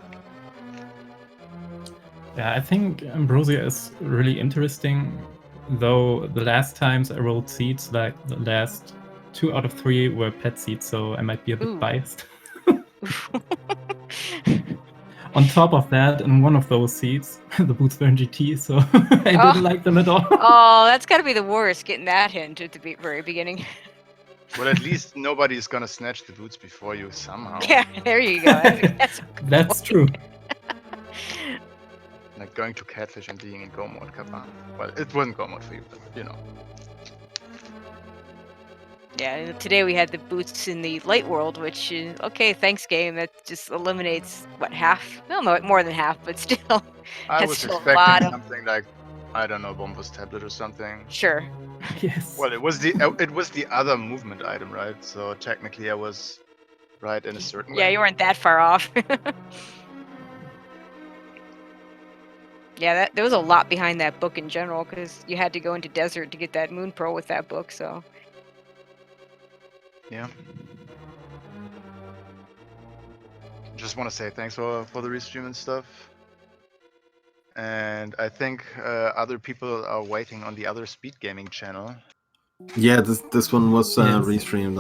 S3: Yeah, I think Ambrosia is really interesting, though the last times I rolled seeds, like the last 2 out of 3 were pet seeds, so I might be a bit
S1: Ooh.
S3: biased. On top of that, in one of those seeds, the boots were in GT, so I didn't like them at all.
S1: Oh, that's got to be the worst, getting that hint at the very beginning.
S4: Well, at least nobody's gonna snatch the boots before you somehow.
S1: Yeah, there you go. That's
S3: That's true.
S4: Like going to Catfish and being in Go mode, Kappa. Well, it wasn't Go mode for you, but you know.
S1: Yeah, today we had the boots in the light world, which is okay. Thanks, game. That just eliminates what, half? Well, no, more than half, but still.
S4: I
S1: That's
S4: was
S1: still a
S4: expecting
S1: lot of-
S4: something like, I don't know, Bombo's tablet or something.
S1: Sure.
S3: Yes.
S4: Well, it was the other movement item, right? So technically, I was right in a certain way.
S1: Yeah, you weren't that far off. Yeah, there was a lot behind that book in general, because you had to go into desert to get that Moon Pearl with that book. So
S4: Yeah. Just want to say thanks for the restream and stuff. And I think other people are waiting on the other speed gaming channel.
S2: Yeah, this one was
S3: Yes.
S2: restreamed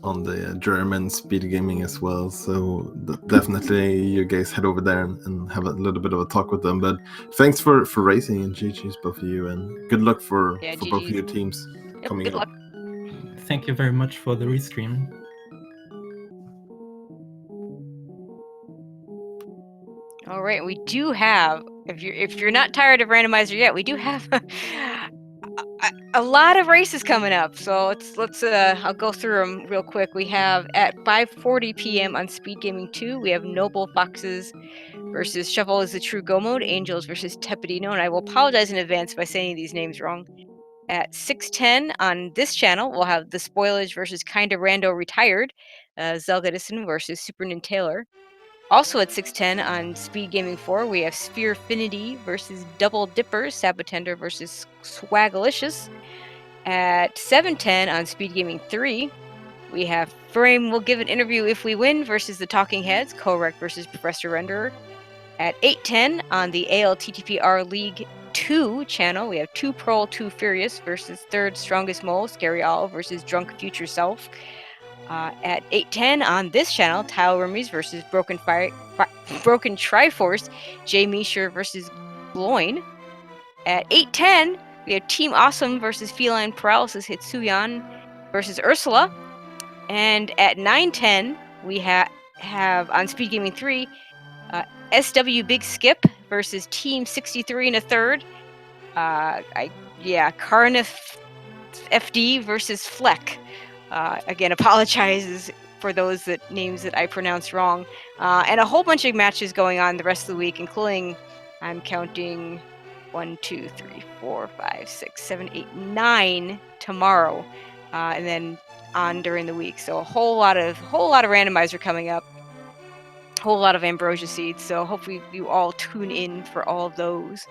S2: on the German speed gaming as well. So definitely you guys head over there and have a little bit of a talk with them. But thanks for racing, and GG's both of you, and good luck for
S1: Yeah,
S2: both of
S1: GG's.
S2: your teams
S1: Yep,
S2: coming
S1: good
S2: up.
S1: luck.
S3: Thank you very much for the restream.
S1: All right, we do have. If you're not tired of Randomizer yet, we do have a lot of races coming up. So let's I'll go through them real quick. We have at 5:40 p.m. on Speed Gaming 2, we have Noble Foxes versus Shovel is the True Go Mode, Angels versus Tepidino, and I will apologize in advance if I say any of these names wrong. At 6:10 on this channel, we'll have The Spoilage versus Kinda Rando Retired, Zelda Edison versus Super Nintaylor. Also at 6:10 on Speed Gaming 4, we have Sphere Affinity versus Double Dippers, Sabotender versus Swagalicious. At 7:10 on Speed Gaming 3, we have Frame Will Give an Interview If We Win versus the Talking Heads, Correct versus Professor Renderer. At 8:10 on the ALTTPR League 2 channel, we have 2 Pearl, 2 Furious versus Third Strongest Mole, Scary Owl versus Drunk Future Self. At 8:10 on this channel, Tile Hermes versus Broken Triforce, Jay Meisher versus Gloin. At 8:10, we have Team Awesome versus Feline Paralysis, Hitsuyan versus Ursula. And at 9:10, we have on Speed Gaming 3, SW Big Skip versus Team 63 and a third. Carnif FD versus Fleck. Again, apologizes for those names that I pronounced wrong. And a whole bunch of matches going on the rest of the week, including, I'm counting 1, 2, 3, 4, 5, 6, 7, 8, 9 tomorrow, and then on during the week. So a whole lot of randomizer coming up, a whole lot of ambrosia seeds. So hopefully you all tune in for all of those.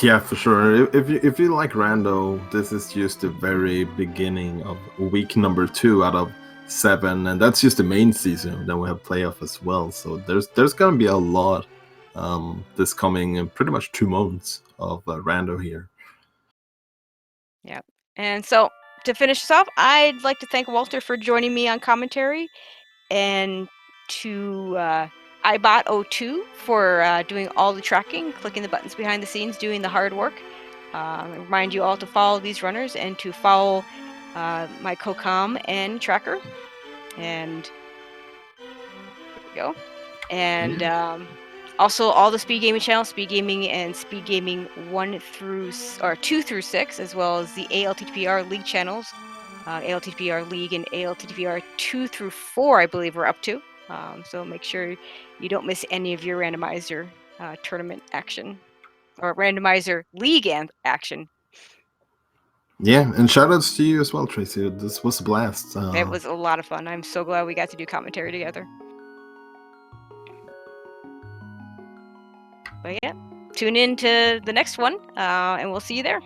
S2: Yeah, for sure. If you like Rando, this is just the very beginning of week number 2 out of 7, and that's just the main season. Then we have playoff as well. So there's gonna be a lot this coming pretty much 2 months of Rando here.
S1: Yeah, and so to finish this off, I'd like to thank Walter for joining me on commentary, and to iBot02 for doing all the tracking, clicking the buttons behind the scenes, doing the hard work. I remind you all to follow these runners and to follow my co-com and tracker. And there we go. And also all the speed gaming channels, speed gaming and speed gaming 2 through 6, as well as the ALTTPR league channels, ALTTPR league and ALTTPR 2 through 4, I believe we're up to. So make sure you don't miss any of your randomizer tournament action or randomizer league action.
S2: Yeah, and shoutouts to you as well, Tracy. This was a blast.
S1: It was a lot of fun. I'm so glad we got to do commentary together. But yeah, tune in to the next one, and we'll see you there.